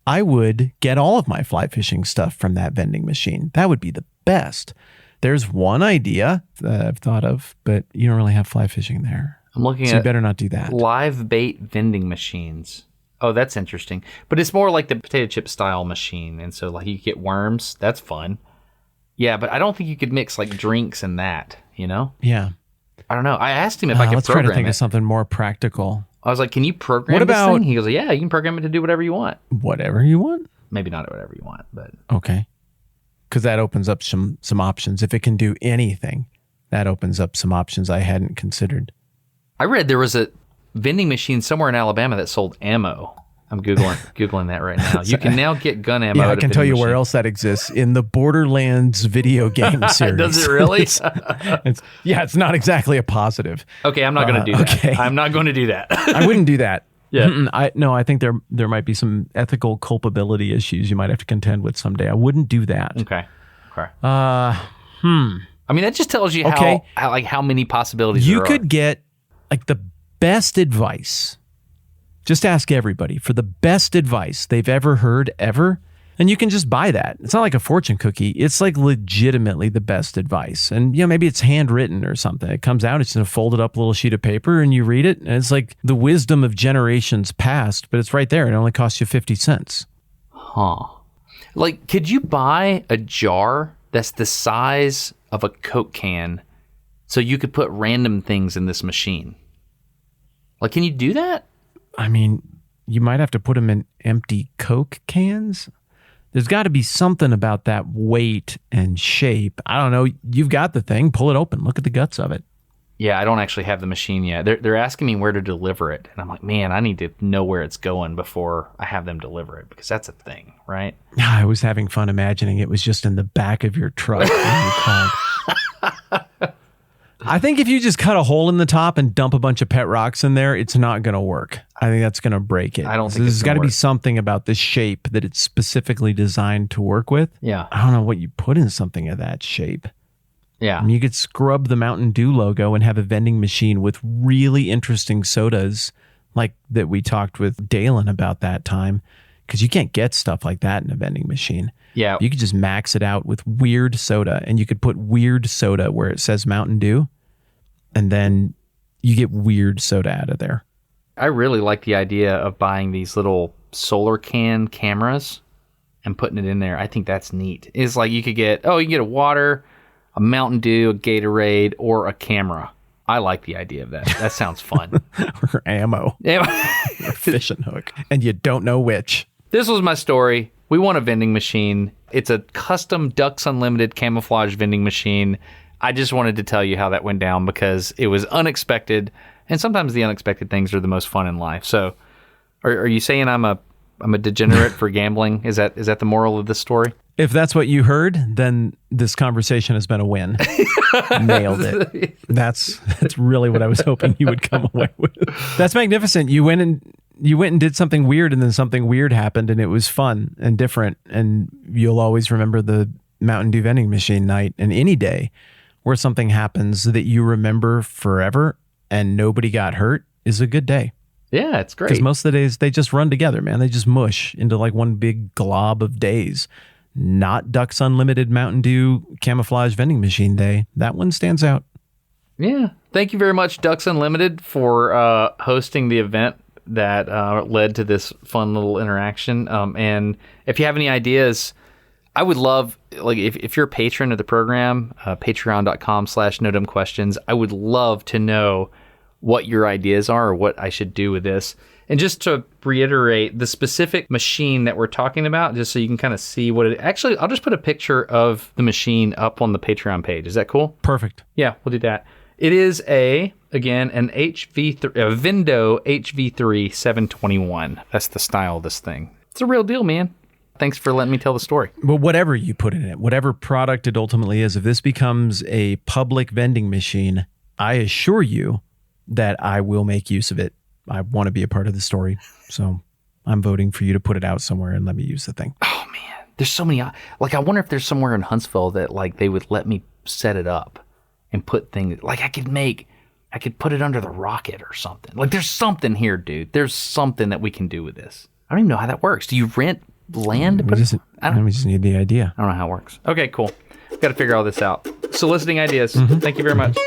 [SPEAKER 2] I would get all of my fly fishing stuff from that vending machine. That would be the best. There's one idea that I've thought of, but you don't really have fly fishing there.
[SPEAKER 1] I'm looking
[SPEAKER 2] so
[SPEAKER 1] at
[SPEAKER 2] you better not do that.
[SPEAKER 1] Live bait vending machines. Oh, that's interesting. But it's more like the potato chip style machine. And so like you get worms. That's fun. Yeah, but I don't think you could mix like drinks and that, you know?
[SPEAKER 2] Yeah.
[SPEAKER 1] I don't know. I asked him if I could
[SPEAKER 2] let's
[SPEAKER 1] program
[SPEAKER 2] try to think
[SPEAKER 1] it.
[SPEAKER 2] of something more practical.
[SPEAKER 1] I was like, can you program
[SPEAKER 2] What
[SPEAKER 1] this
[SPEAKER 2] about-
[SPEAKER 1] thing? He goes, yeah, you can program it to do whatever you want.
[SPEAKER 2] Whatever you want?
[SPEAKER 1] Maybe not whatever you want, but
[SPEAKER 2] Okay. Because that opens up some options. If it can do anything, that opens up some options I hadn't considered.
[SPEAKER 1] I read there was a vending machine somewhere in Alabama that sold ammo. I'm Googling that right now. You can now get gun ammo.
[SPEAKER 2] Yeah, I
[SPEAKER 1] at a
[SPEAKER 2] can tell
[SPEAKER 1] vending
[SPEAKER 2] you where
[SPEAKER 1] machine.
[SPEAKER 2] else that exists. In the Borderlands video game series.
[SPEAKER 1] Does it really?
[SPEAKER 2] It's not exactly a positive.
[SPEAKER 1] Okay, I'm not going to do that.
[SPEAKER 2] okay.
[SPEAKER 1] I'm not going to do that.
[SPEAKER 2] I wouldn't do that.
[SPEAKER 1] Yeah.
[SPEAKER 2] I think there might be some ethical culpability issues you might have to contend with someday. I wouldn't do that.
[SPEAKER 1] Okay.
[SPEAKER 2] Uh,
[SPEAKER 1] I mean, that just tells you
[SPEAKER 2] Okay.
[SPEAKER 1] how many possibilities
[SPEAKER 2] You
[SPEAKER 1] there
[SPEAKER 2] could
[SPEAKER 1] are.
[SPEAKER 2] get like the best advice. Just ask everybody for the best advice they've ever heard ever. And you can just buy that. It's not like a fortune cookie. It's like legitimately the best advice. And, maybe it's handwritten or something. It comes out, it's in a folded up little sheet of paper and you read it. And it's like the wisdom of generations past, but it's right there. It only costs you 50 cents.
[SPEAKER 1] Huh. Like, could you buy a jar that's the size of a Coke can so you could put random things in this machine? Like, can you do that?
[SPEAKER 2] I mean, you might have to put them in empty Coke cans. There's got to be something about that weight and shape. I don't know. You've got the thing. Pull it open. Look at the guts of it.
[SPEAKER 1] Yeah, I don't actually have the machine yet. They're asking me where to deliver it. And I'm like, man, I need to know where it's going before I have them deliver it because that's a thing, right?
[SPEAKER 2] I was having fun imagining it was just in the back of your truck when you called. I think if you just cut a hole in the top and dump a bunch of pet rocks in there, it's not going to work. I think that's going to break it.
[SPEAKER 1] I don't think
[SPEAKER 2] There's
[SPEAKER 1] it's
[SPEAKER 2] got
[SPEAKER 1] gonna
[SPEAKER 2] to be
[SPEAKER 1] work.
[SPEAKER 2] something about the shape that it's specifically designed to work with.
[SPEAKER 1] Yeah.
[SPEAKER 2] I don't know what you put in something of that shape.
[SPEAKER 1] Yeah.
[SPEAKER 2] I mean, you could scrub the Mountain Dew logo and have a vending machine with really interesting sodas like that we talked with Dalen about that time, because you can't get stuff like that in a vending machine.
[SPEAKER 1] Yeah.
[SPEAKER 2] You could just max it out with weird soda, and you could put weird soda where it says Mountain Dew, and then you get weird soda out of there.
[SPEAKER 1] I really like the idea of buying these little solar can cameras and putting it in there. I think that's neat. It's like you can get a water, a Mountain Dew, a Gatorade, or a camera. I like the idea of that. That sounds fun.
[SPEAKER 2] Or ammo,
[SPEAKER 1] Yeah.
[SPEAKER 2] or fishing hook, and you don't know which.
[SPEAKER 1] This was my story. We want a vending machine. It's a custom Ducks Unlimited camouflage vending machine. I just wanted to tell you how that went down because it was unexpected, and sometimes the unexpected things are the most fun in life. So, are you saying I'm a degenerate for gambling? Is that the moral of this story?
[SPEAKER 2] If that's what you heard, then this conversation has been a win. Nailed it. That's really what I was hoping you would come away with. That's magnificent. You went and did something weird, and then something weird happened, and it was fun and different. And you'll always remember the Mountain Dew vending machine night, and any day where something happens that you remember forever and nobody got hurt is a good day.
[SPEAKER 1] Yeah, it's great.
[SPEAKER 2] Because most of the days they just run together, man. They just mush into like one big glob of days. Not Ducks Unlimited Mountain Dew camouflage vending machine day. That one stands out.
[SPEAKER 1] Yeah. Thank you very much, Ducks Unlimited, for hosting the event that led to this fun little interaction. And if you have any ideas, I would love, like, if you're a patron of the program, patreon.com/nodumbquestions, I would love to know what your ideas are or what I should do with this. And just to reiterate, the specific machine that we're talking about, just so you can kind of see what it... Actually, I'll just put a picture of the machine up on the Patreon page. Is that cool?
[SPEAKER 2] Perfect.
[SPEAKER 1] Yeah, we'll do that. It is an HV3, a Vendo HV3 721. That's the style of this thing. It's a real deal, man. Thanks for letting me tell the story.
[SPEAKER 2] But whatever you put in it, whatever product it ultimately is, if this becomes a public vending machine, I assure you that I will make use of it. I want to be a part of the story. So I'm voting for you to put it out somewhere and let me use the thing.
[SPEAKER 1] Oh man, there's so many. Like, I wonder if there's somewhere in Huntsville that like they would let me set it up and put things. Like I could put it under the rocket or something. Like there's something here, dude. There's something that we can do with this. I don't even know how that works. Do you rent land?
[SPEAKER 2] We just need the idea.
[SPEAKER 1] I don't know how it works. Okay, cool. Got to figure all this out. Soliciting ideas. Thank you very much.